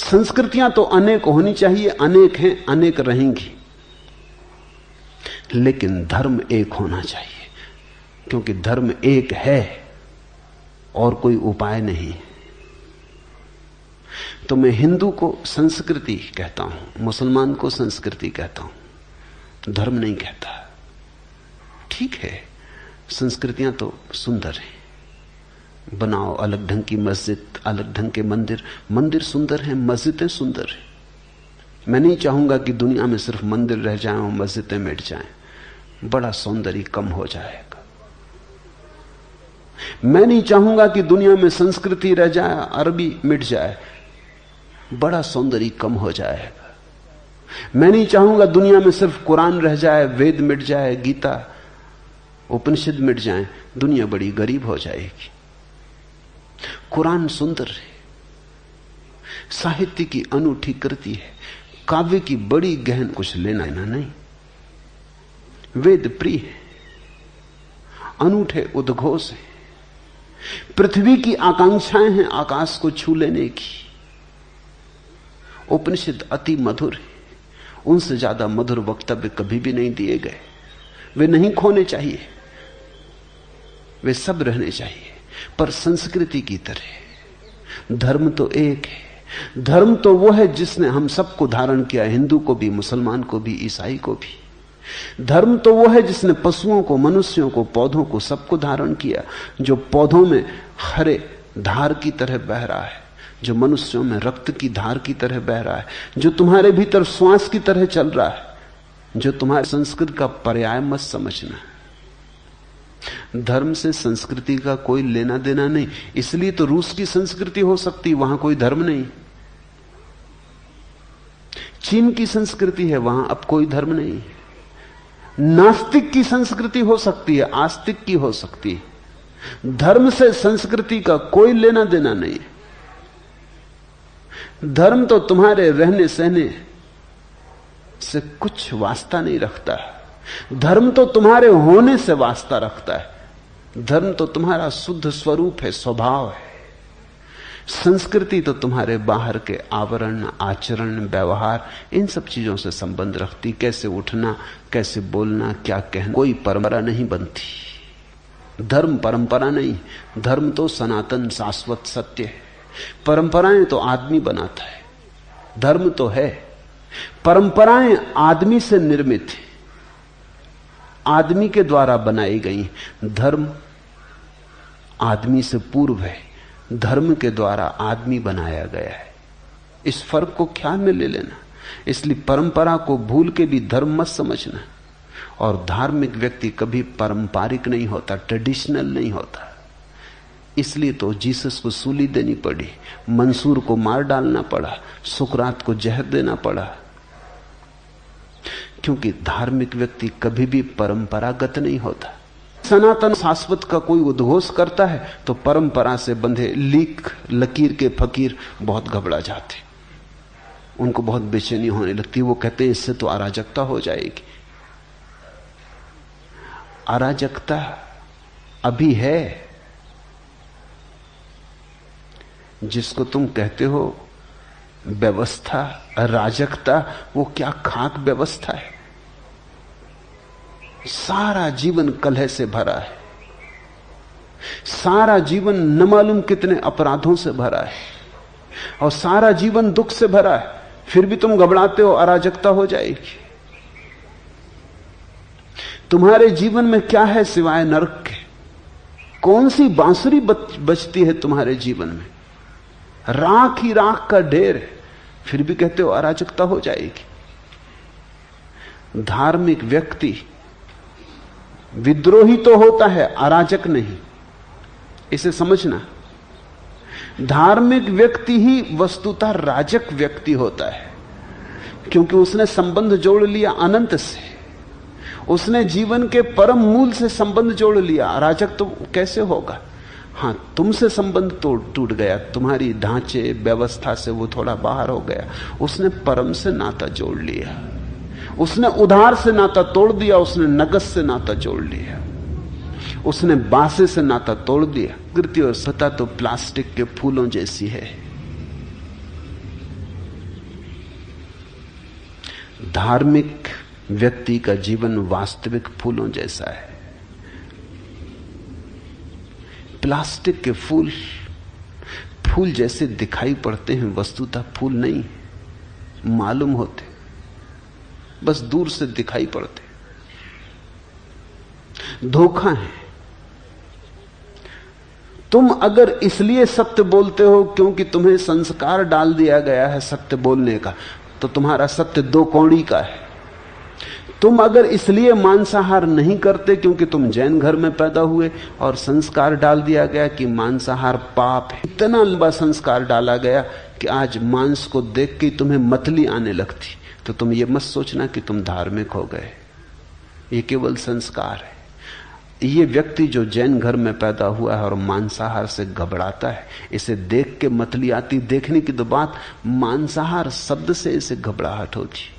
संस्कृतियां तो अनेक होनी चाहिए, अनेक हैं, अनेक रहेंगी, लेकिन धर्म एक होना चाहिए, क्योंकि धर्म एक है और कोई उपाय नहीं। तो मैं हिंदू को संस्कृति कहता हूं, मुसलमान को संस्कृति कहता हूं, धर्म नहीं कहता। ठीक है, संस्कृतियां तो सुंदर हैं, बनाओ अलग ढंग की मस्जिद, अलग ढंग के मंदिर। मंदिर सुंदर हैं, मस्जिदें सुंदर हैं। मैं नहीं चाहूंगा कि दुनिया में सिर्फ मंदिर रह जाएं और मस्जिदें मिट जाएं, बड़ा सौंदर्य कम हो जाएगा। मैं नहीं चाहूंगा कि दुनिया में संस्कृति रह जाए, अरबी मिट जाए, बड़ा सौंदर्य कम हो जाएगा। मैं नहीं चाहूंगा दुनिया में सिर्फ कुरान रह जाए, वेद मिट जाए, गीता उपनिषद मिट जाए, दुनिया बड़ी गरीब हो जाएगी। कुरान सुंदर है, साहित्य की अनूठी कृति है, काव्य की बड़ी गहन, कुछ लेना ना नहीं। वेद प्रिय है, अनूठे उद्घोष है, पृथ्वी की आकांक्षाएं हैं आकाश को छू लेने की। उपनिषद अति मधुर है, उनसे ज्यादा मधुर वक्तव्य कभी भी नहीं दिए गए। वे नहीं खोने चाहिए, वे सब रहने चाहिए, पर संस्कृति की तरह। धर्म तो एक है, धर्म तो वो है जिसने हम सबको धारण किया, हिंदू को भी, मुसलमान को भी, ईसाई को भी। धर्म तो वो है जिसने पशुओं को, मनुष्यों को, पौधों को, सबको धारण किया। जो पौधों में हरे धार की तरह बह रहा है, जो मनुष्यों में रक्त की धार की तरह बह रहा है, जो तुम्हारे भीतर श्वास की तरह चल रहा है, जो तुम्हारे संस्कृति का पर्याय मत समझना। धर्म से संस्कृति का कोई लेना देना नहीं। इसलिए तो रूस की संस्कृति हो सकती, वहां कोई धर्म नहीं। चीन की संस्कृति है, वहां अब कोई धर्म नहीं। नास्तिक की संस्कृति हो सकती है, आस्तिक की हो सकती है। धर्म से संस्कृति का कोई लेना देना नहीं। धर्म तो तुम्हारे रहने सहने से कुछ वास्ता नहीं रखता। धर्म तो तुम्हारे होने से वास्ता रखता है। धर्म तो तुम्हारा शुद्ध स्वरूप है, स्वभाव है। संस्कृति तो तुम्हारे बाहर के आवरण, आचरण, व्यवहार, इन सब चीजों से संबंध रखती। कैसे उठना, कैसे बोलना, क्या कहना, कोई परंपरा नहीं बनती। धर्म परंपरा नहीं, धर्म तो सनातन शाश्वत सत्य है। परंपराएं तो आदमी बनाता है, धर्म तो है। परंपराएं आदमी से निर्मित है, आदमी के द्वारा बनाई गई। धर्म आदमी से पूर्व है, धर्म के द्वारा आदमी बनाया गया है। इस फर्क को ख्याल में ले लेना। इसलिए परंपरा को भूल के भी धर्म मत समझना। और धार्मिक व्यक्ति कभी पारंपरिक नहीं होता, ट्रेडिशनल नहीं होता। इसलिए तो जीसस को सूली देनी पड़ी, मंसूर को मार डालना पड़ा, सुकरात को जहर देना पड़ा, क्योंकि धार्मिक व्यक्ति कभी भी परंपरागत नहीं होता। सनातन शाश्वत का कोई उद्घोष करता है तो परंपरा से बंधे लीक लकीर के फकीर बहुत घबरा जाते, उनको बहुत बेचैनी होने लगती। वो कहते हैं इससे तो अराजकता हो जाएगी। अराजकता अभी है। जिसको तुम कहते हो व्यवस्था, अराजकता, वो क्या खाक व्यवस्था है। सारा जीवन कलह से भरा है, सारा जीवन न मालूम कितने अपराधों से भरा है, और सारा जीवन दुख से भरा है। फिर भी तुम घबराते हो अराजकता हो जाएगी। तुम्हारे जीवन में क्या है सिवाय नरक के? कौन सी बांसुरी बजती है तुम्हारे जीवन में? राख ही राख का ढेर है, फिर भी कहते हो अराजकता हो जाएगी। धार्मिक व्यक्ति विद्रोही तो होता है, अराजक नहीं। इसे समझना। धार्मिक व्यक्ति ही वस्तुतः राजक व्यक्ति होता है, क्योंकि उसने संबंध जोड़ लिया अनंत से, उसने जीवन के परम मूल से संबंध जोड़ लिया। अराजक तो कैसे होगा? हां, तुमसे संबंध तो टूट गया, तुम्हारी ढांचे व्यवस्था से वो थोड़ा बाहर हो गया। उसने परम से नाता जोड़ लिया, उसने उधार से नाता तोड़ दिया, उसने नगद से नाता जोड़ लिया, उसने बासे से नाता तोड़ दिया। कृति और सत्ता तो प्लास्टिक के फूलों जैसी है। धार्मिक व्यक्ति का जीवन वास्तविक फूलों जैसा है। प्लास्टिक के फूल फूल जैसे दिखाई पड़ते हैं, वस्तुतः फूल नहीं मालूम होते, बस दूर से दिखाई पड़ते। धोखा है। तुम अगर इसलिए सत्य बोलते हो क्योंकि तुम्हें संस्कार डाल दिया गया है सत्य बोलने का, तो तुम्हारा सत्य दो कौड़ी का है। तुम अगर इसलिए मांसाहार नहीं करते क्योंकि तुम जैन घर में पैदा हुए और संस्कार डाल दिया गया कि मांसाहार पाप है, इतना लंबा संस्कार डाला गया कि आज मांस को देख के तुम्हें मतली आने लगती, तो तुम ये मत सोचना कि तुम धार्मिक हो गए। ये केवल संस्कार है। ये व्यक्ति जो जैन घर में पैदा हुआ है और मांसाहार से घबराता है, इसे देख के मतली आती, देखने की तो बात, मांसाहार शब्द से इसे घबराहट होती।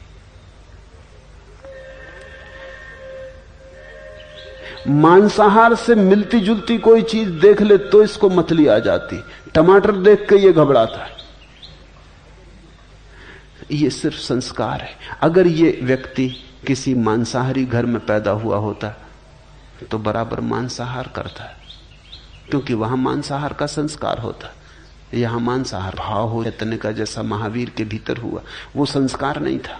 मांसाहार से मिलती जुलती कोई चीज देख ले तो इसको मतली आ जाती। टमाटर देख के ये घबराता है, ये सिर्फ संस्कार है। अगर ये व्यक्ति किसी मांसाहारी घर में पैदा हुआ होता तो बराबर मांसाहार करता, क्योंकि वहां मांसाहार का संस्कार होता। यहां मांसाहार भाव हो चैतन्य का जैसा महावीर के भीतर हुआ, वो संस्कार नहीं था,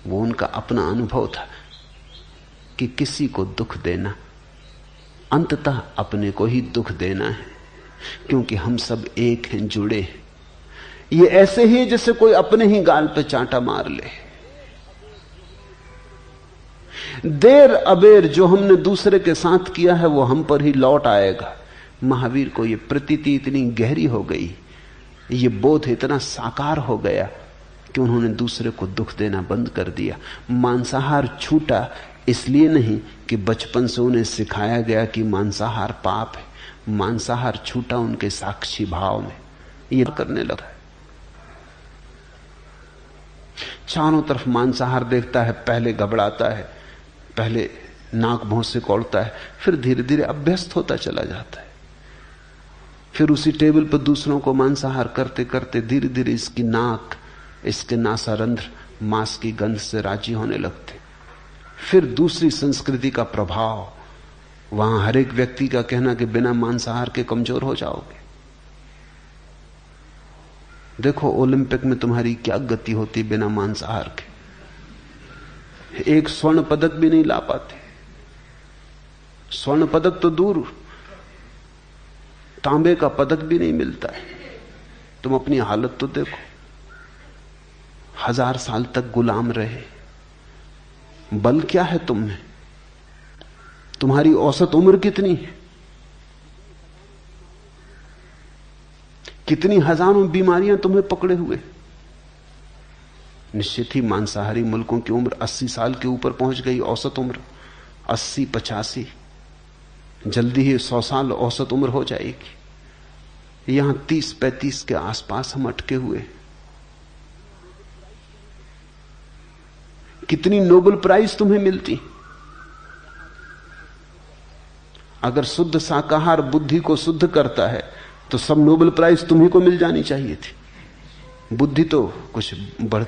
वो उनका अपना अनुभव था कि किसी को दुख देना अंततः अपने को ही दुख देना है, क्योंकि हम सब एक हैं, जुड़े हैं। ये ऐसे ही जैसे कोई अपने ही गाल पे चांटा मार ले। देर अबेर जो हमने दूसरे के साथ किया है वो हम पर ही लौट आएगा। महावीर को ये प्रतीति इतनी गहरी हो गई, ये बोध इतना साकार हो गया कि उन्होंने दूसरे को दुख देना बंद कर दिया। मांसाहार छूटा इसलिए नहीं कि बचपन से उन्हें सिखाया गया कि मांसाहार पाप है, मांसाहार छूटा उनके साक्षी भाव में, ये करने लगा। चारों तरफ मांसाहार देखता है, पहले घबराता है, पहले नाक भौं से कौड़ता है, फिर धीरे धीरे अभ्यस्त होता चला जाता है। फिर उसी टेबल पर दूसरों को मांसाहार करते करते धीरे धीरे इसकी नाक, इसके नासारंध्र मांस की गंध से राजी होने लगते। फिर दूसरी संस्कृति का प्रभाव, वहां हर एक व्यक्ति का कहना कि बिना मांसाहार के कमजोर हो जाओगे। देखो ओलंपिक में तुम्हारी क्या गति होती बिना मांसाहार के, एक स्वर्ण पदक भी नहीं ला पाते। स्वर्ण पदक तो दूर, तांबे का पदक भी नहीं मिलता है। तुम अपनी हालत तो देखो, 1000 साल तक गुलाम रहे, बल क्या है तुम में? तुम्हारी औसत उम्र कितनी है? कितनी हजारों बीमारियां तुम्हें पकड़े हुए। निश्चित ही मांसाहारी मुल्कों की उम्र 80 साल के ऊपर पहुंच गई, औसत उम्र 80, 85, जल्दी ही 100 साल औसत उम्र हो जाएगी। यहां 30, 35 के आसपास हम अटके हुए। कितनी नोबेल प्राइज तुम्हें मिलती। अगर शुद्ध शाकाहार बुद्धि को शुद्ध करता है तो सब नोबेल प्राइज तुम्ही को मिल जानी चाहिए थी। बुद्धि तो कुछ बढ़,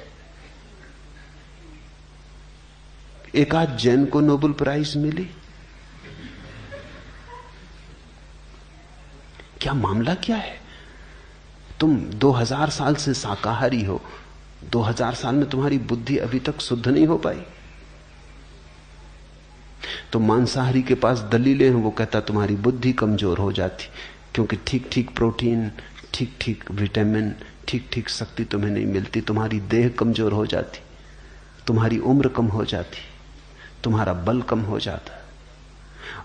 एक आध जैन को नोबेल प्राइज मिली। क्या मामला क्या है? तुम 2000 साल से शाकाहारी हो, 2000 साल में तुम्हारी बुद्धि अभी तक शुद्ध नहीं हो पाई। तो मांसाहारी के पास दलीलें हैं, वो कहता तुम्हारी बुद्धि कमजोर हो जाती, क्योंकि ठीक ठीक प्रोटीन, ठीक ठीक विटामिन, ठीक ठीक शक्ति तुम्हें नहीं मिलती, तुम्हारी देह कमजोर हो जाती, तुम्हारी उम्र कम हो जाती, तुम्हारा बल कम हो जाता।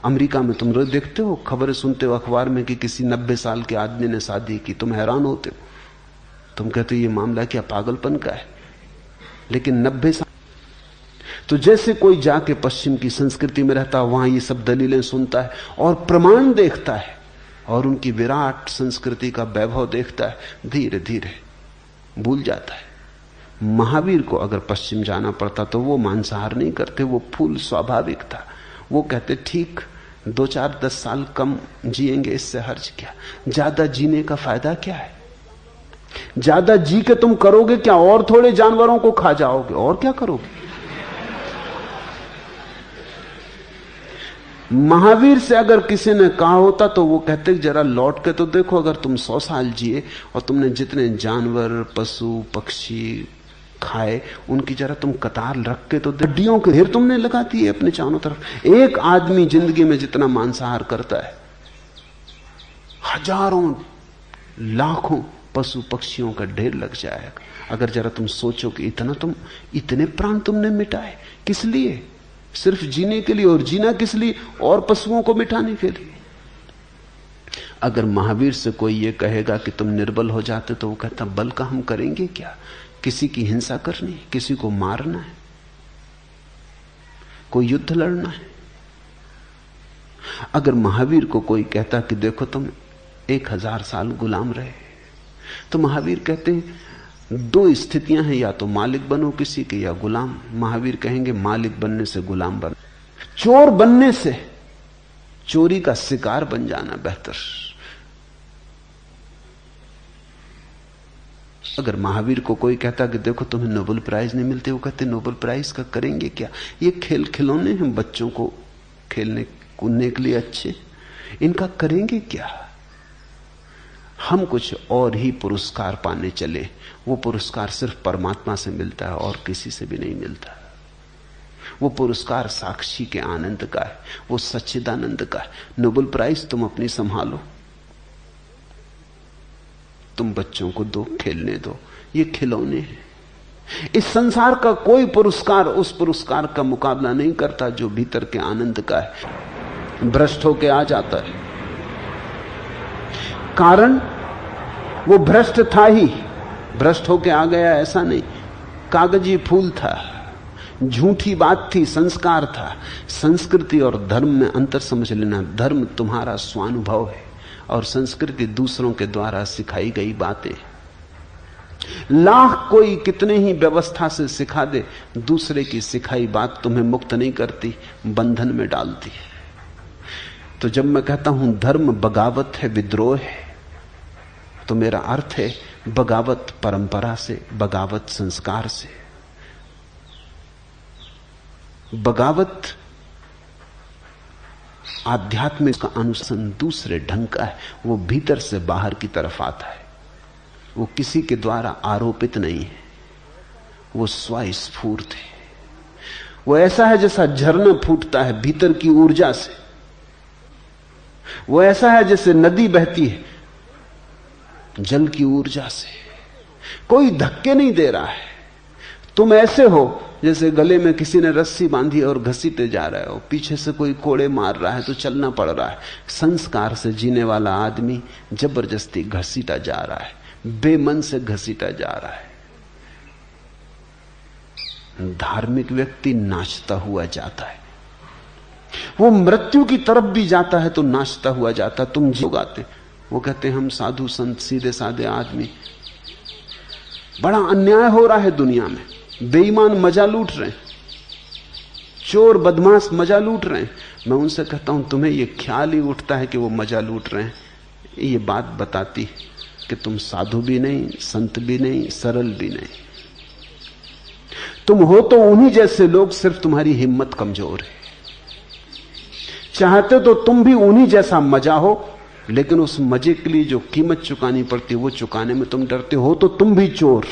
अमेरिका में तुम रोज देखते हो, खबरें सुनते हो अखबार में कि किसी 90 साल के आदमी ने शादी की, तुम हैरान होते हो, तुम कहते हो ये मामला क्या पागलपन का है। लेकिन 90 साल तो जैसे कोई जाके पश्चिम की संस्कृति में रहता, वहां ये सब दलीलें सुनता है और प्रमाण देखता है और उनकी विराट संस्कृति का वैभव देखता है, धीरे धीरे भूल जाता है। महावीर को अगर पश्चिम जाना पड़ता तो वो मांसाहार नहीं करते, वो फूल स्वाभाविक था। वो कहते ठीक 2-4-10 साल कम जिएंगे, इससे हर्ज क्या, ज्यादा जीने का फायदा क्या है? ज्यादा जी के तुम करोगे क्या? और थोड़े जानवरों को खा जाओगे, और क्या करोगे? महावीर से अगर किसी ने कहा होता तो वो कहते जरा लौट के तो देखो, अगर तुम 100 साल जिए और तुमने जितने जानवर, पशु, पक्षी खाए उनकी जरा तुम कतार रख के तो हड्डियों के ढेर तुमने लगा दिए अपने चारों तरफ। एक आदमी जिंदगी में जितना मांसाहार करता है, हजारों लाखों पशु पक्षियों का ढेर लग जाएगा। अगर जरा तुम सोचो कि इतने प्राण तुमने मिटाए, किस लिए? सिर्फ जीने के लिए, और जीना किस लिए? और पशुओं को मिटाने के लिए। अगर महावीर से कोई ये कहेगा कि तुम निर्बल हो जाते, तो वो कहता बल का हम करेंगे क्या? किसी की हिंसा करनी, किसी को मारना है, कोई युद्ध लड़ना है। अगर महावीर को कोई कहता कि देखो तुम 1000 साल गुलाम रहे, तो महावीर कहते हैं 2 स्थितियां हैं, या तो मालिक बनो किसी के या गुलाम। महावीर कहेंगे मालिक बनने से गुलाम बन, चोर बनने से चोरी का शिकार बन जाना बेहतर। अगर महावीर को कोई कहता कि देखो तुम्हें नोबेल प्राइज नहीं मिलते, वो कहते नोबेल प्राइज का करेंगे क्या, ये खेल खिलौने हैं बच्चों को खेलने कूदने के लिए अच्छे, इनका करेंगे क्या। हम कुछ और ही पुरस्कार पाने चले, वो पुरस्कार सिर्फ परमात्मा से मिलता है और किसी से भी नहीं मिलता। वो पुरस्कार साक्षी के आनंद का है, वो सच्चिदानंद का है। नोबेल प्राइज तुम अपनी संभालो, तुम बच्चों को दो, खेलने दो, ये खिलौने हैं। इस संसार का कोई पुरस्कार उस पुरस्कार का मुकाबला नहीं करता जो भीतर के आनंद का है। भ्रष्ट होके आ जाता है, कारण वो भ्रष्ट था ही, भ्रष्ट होके आ गया ऐसा नहीं। कागजी फूल था, झूठी बात थी, संस्कार था। संस्कृति और धर्म में अंतर समझ लेना। धर्म तुम्हारा स्वानुभव है और संस्कृति दूसरों के द्वारा सिखाई गई बातें। लाख कोई कितने ही व्यवस्था से सिखा दे, दूसरे की सिखाई बात तुम्हें मुक्त नहीं करती, बंधन में डालती है। तो जब मैं कहता हूं धर्म बगावत है, विद्रोह है, तो मेरा अर्थ है बगावत परंपरा से, बगावत संस्कार से। बगावत आध्यात्मिक का अनुशासन दूसरे ढंग का है, वो भीतर से बाहर की तरफ आता है, वो किसी के द्वारा आरोपित नहीं है, वो स्वस्फूर्त है। वो ऐसा है जैसा झरना फूटता है भीतर की ऊर्जा से, वो ऐसा है जैसे नदी बहती है जल की ऊर्जा से। कोई धक्के नहीं दे रहा है। तुम ऐसे हो जैसे गले में किसी ने रस्सी बांधी और घसीटे जा रहे हो, पीछे से कोई कोड़े मार रहा है तो चलना पड़ रहा है। संस्कार से जीने वाला आदमी जबरदस्ती घसीटा जा रहा है, बेमन से घसीटा जा रहा है। धार्मिक व्यक्ति नाचता हुआ जाता है, वो मृत्यु की तरफ भी जाता है तो नाचता हुआ जाता। तुम जो गाते, वो कहते हम साधु संत सीधे साधे आदमी, बड़ा अन्याय हो रहा है दुनिया में, बेईमान मजा लूट रहे हैं, चोर बदमाश मजा लूट रहे हैं। मैं उनसे कहता हूं तुम्हें यह ख्याल ही उठता है कि वो मजा लूट रहे हैं, ये बात बताती कि तुम साधु भी नहीं, संत भी नहीं, सरल भी नहीं। तुम हो तो उन्हीं जैसे लोग, सिर्फ तुम्हारी हिम्मत कमजोर है। चाहते तो तुम भी उन्हीं जैसा मजा हो, लेकिन उस मजे के लिए जो कीमत चुकानी पड़ती है वो चुकाने में तुम डरते हो। तो तुम भी चोर,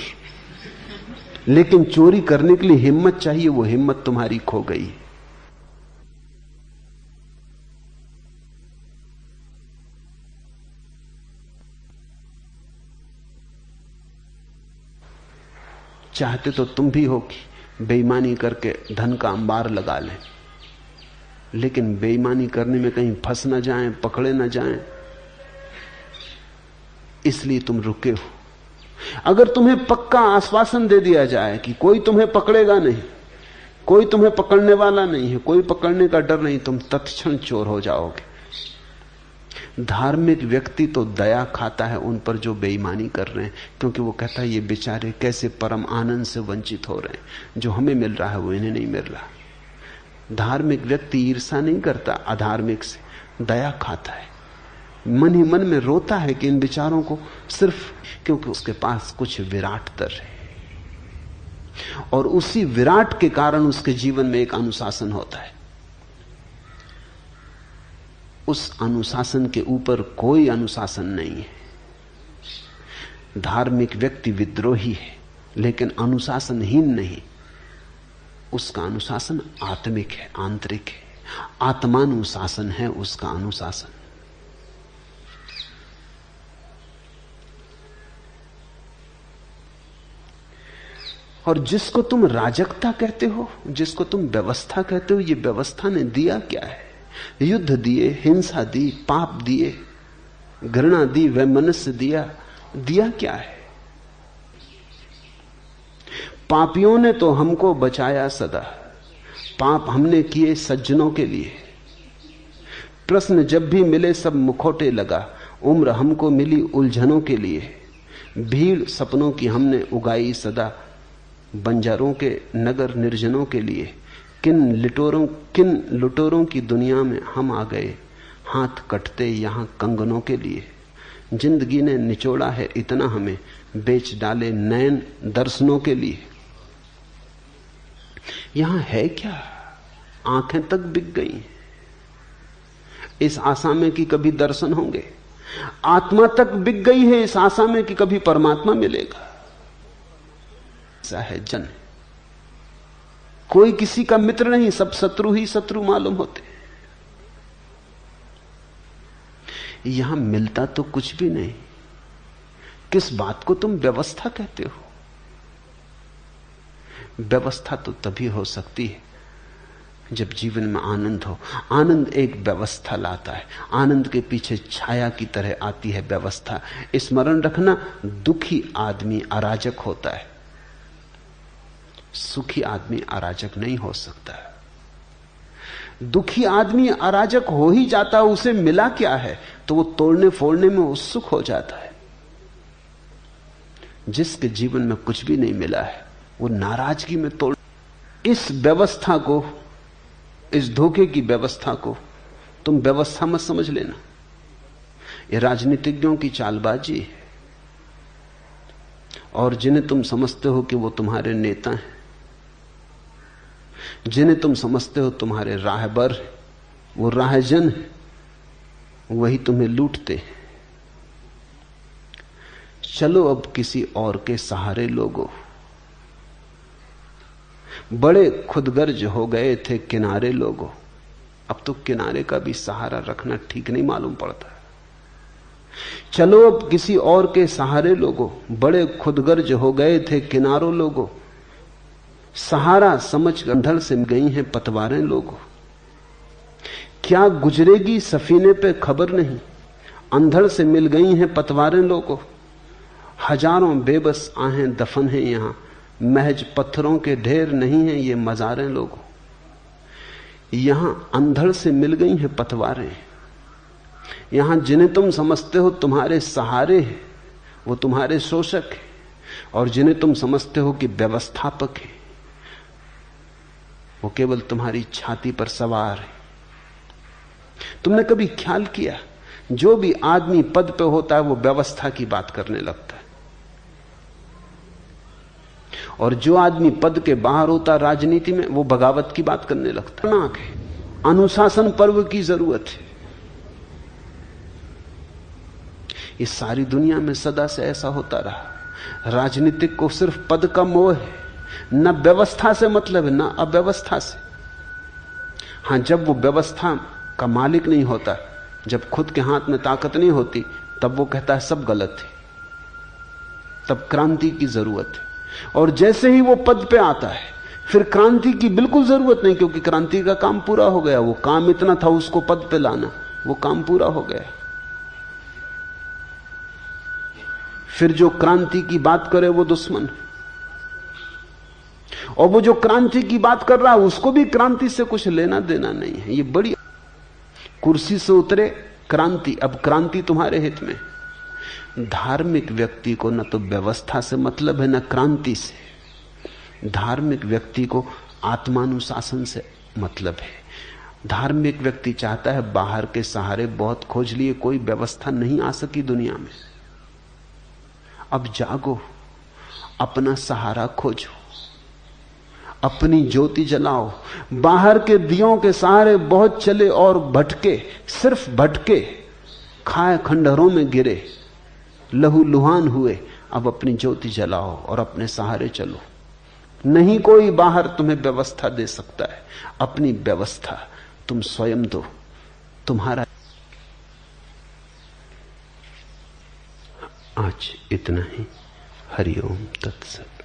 लेकिन चोरी करने के लिए हिम्मत चाहिए, वो हिम्मत तुम्हारी खो गई। चाहते तो तुम भी हो कि बेईमानी करके धन का अंबार लगा लें, लेकिन बेईमानी करने में कहीं फंस ना जाएं, पकड़े ना जाएं, इसलिए तुम रुके हो। अगर तुम्हें पक्का आश्वासन दे दिया जाए कि कोई तुम्हें पकड़ेगा नहीं, कोई तुम्हें पकड़ने वाला नहीं है, कोई पकड़ने का डर नहीं, तुम तत्क्षण चोर हो जाओगे। धार्मिक व्यक्ति तो दया खाता है उन पर जो बेईमानी कर रहे हैं, क्योंकि वो कहता है ये बेचारे कैसे परम आनंद से वंचित हो रहे हैं, जो हमें मिल रहा है वो इन्हें नहीं मिल रहा। धार्मिक व्यक्ति ईर्ष्या नहीं करता अधार्मिक से, दया खाता है, मन ही मन में रोता है कि इन विचारों को, सिर्फ क्योंकि उसके पास कुछ विराटतर है, और उसी विराट के कारण उसके जीवन में एक अनुशासन होता है। उस अनुशासन के ऊपर कोई अनुशासन नहीं है। धार्मिक व्यक्ति विद्रोही है, लेकिन अनुशासनहीन नहीं। उसका अनुशासन आत्मिक है, आंतरिक है, आत्मानुशासन है उसका अनुशासन। और जिसको तुम राजकता कहते हो, जिसको तुम व्यवस्था कहते हो, ये व्यवस्था ने दिया क्या है? युद्ध दिए, हिंसा दी, पाप दिए, घृणा दी, वैमनस्य दिया क्या है? पापियों ने तो हमको बचाया सदा, पाप हमने किए सज्जनों के लिए। प्रश्न जब भी मिले सब मुखौटे लगा, उम्र हमको मिली उलझनों के लिए। भीड़ सपनों की हमने उगाई सदा, बंजारों के नगर निर्जनों के लिए। किन लुटोरों की दुनिया में हम आ गए, हाथ कटते यहां कंगनों के लिए। जिंदगी ने निचोड़ा है इतना हमें, बेच डाले नयन दर्शनों के लिए। यहां है क्या? आंखें तक बिक गई इस आशा में कि कभी दर्शन होंगे। आत्मा तक बिक गई है इस आशा में कि कभी परमात्मा मिलेगा। ऐसा है जन, कोई किसी का मित्र नहीं, सब शत्रु ही शत्रु मालूम होते। यहां मिलता तो कुछ भी नहीं। किस बात को तुम व्यवस्था कहते हो? व्यवस्था तो तभी हो सकती है जब जीवन में आनंद हो। आनंद एक व्यवस्था लाता है। आनंद के पीछे छाया की तरह आती है व्यवस्था। स्मरण रखना, दुखी आदमी अराजक होता है, सुखी आदमी अराजक नहीं हो सकता। दुखी आदमी अराजक हो ही जाता, उसे मिला क्या है तो वो तोड़ने फोड़ने में उत्सुक हो जाता है। जिसके जीवन में कुछ भी नहीं मिला है वो नाराजगी में तोड़। इस व्यवस्था को, इस धोखे की व्यवस्था को तुम व्यवस्था मत समझ लेना। ये राजनीतिज्ञों की चालबाजी है। और जिन्हें तुम समझते हो कि वो तुम्हारे नेता हैं, जिन्हें तुम समझते हो तुम्हारे राहबर, वो राहजन है, वही तुम्हें लूटते हैं। चलो अब किसी और के सहारे लोगों। बड़े खुदगर्ज हो गए थे किनारे लोगों, अब तो किनारे का भी सहारा रखना ठीक नहीं मालूम पड़ता। चलो अब किसी और के सहारे लोगों, बड़े खुदगर्ज हो गए थे किनारों लोगों। सहारा समझ अंधड़ से गई हैं पतवारें लोगों। क्या गुजरेगी सफीने पे खबर नहीं, अंधड़ से मिल गई हैं पतवारें लोगों। हजारों बेबस आहें दफन हैं यहां, महज पत्थरों के ढेर नहीं हैं ये मजारें लोगों। यहां अंधड़ से मिल गई हैं पतवारें। यहां जिन्हें तुम समझते हो तुम्हारे सहारे हैं वो तुम्हारे शोषक हैं, और जिन्हें तुम समझते हो कि व्यवस्थापक है वो केवल तुम्हारी छाती पर सवार है। तुमने कभी ख्याल किया, जो भी आदमी पद पे होता है वो व्यवस्था की बात करने लगता है, और जो आदमी पद के बाहर होता है राजनीति में वो बगावत की बात करने लगता है। नाक है, अनुशासन पर्व की जरूरत है। ये सारी दुनिया में सदा से ऐसा होता रहा। राजनीतिक को सिर्फ पद का मोह है, न व्यवस्था से मतलब है, न अव्यवस्था से। हां, जब वो व्यवस्था का मालिक नहीं होता, जब खुद के हाथ में ताकत नहीं होती, तब वो कहता है सब गलत है, तब क्रांति की जरूरत है। और जैसे ही वो पद पे आता है फिर क्रांति की बिल्कुल जरूरत नहीं, क्योंकि क्रांति का काम पूरा हो गया। वो काम इतना था उसको पद पे लाना, वो काम पूरा हो गया। फिर जो क्रांति की बात करे वो दुश्मन है, और वो जो क्रांति की बात कर रहा है उसको भी क्रांति से कुछ लेना देना नहीं है। ये बड़ी कुर्सी से उतरे क्रांति, अब क्रांति तुम्हारे हित में। धार्मिक व्यक्ति को न तो व्यवस्था से मतलब है न क्रांति से। धार्मिक व्यक्ति को आत्मानुशासन से मतलब है। धार्मिक व्यक्ति चाहता है बाहर के सहारे बहुत खोज लिए, कोई व्यवस्था नहीं आ सकी दुनिया में। अब जागो, अपना सहारा खोजो, अपनी ज्योति जलाओ। बाहर के दियों के सहारे बहुत चले और भटके, सिर्फ भटके, खाए खंडहरों में गिरे, लहू लुहान हुए। अब अपनी ज्योति जलाओ और अपने सहारे चलो। नहीं कोई बाहर तुम्हें व्यवस्था दे सकता है, अपनी व्यवस्था तुम स्वयं दो। तुम्हारा आज इतना ही। हरिओम तत्सत।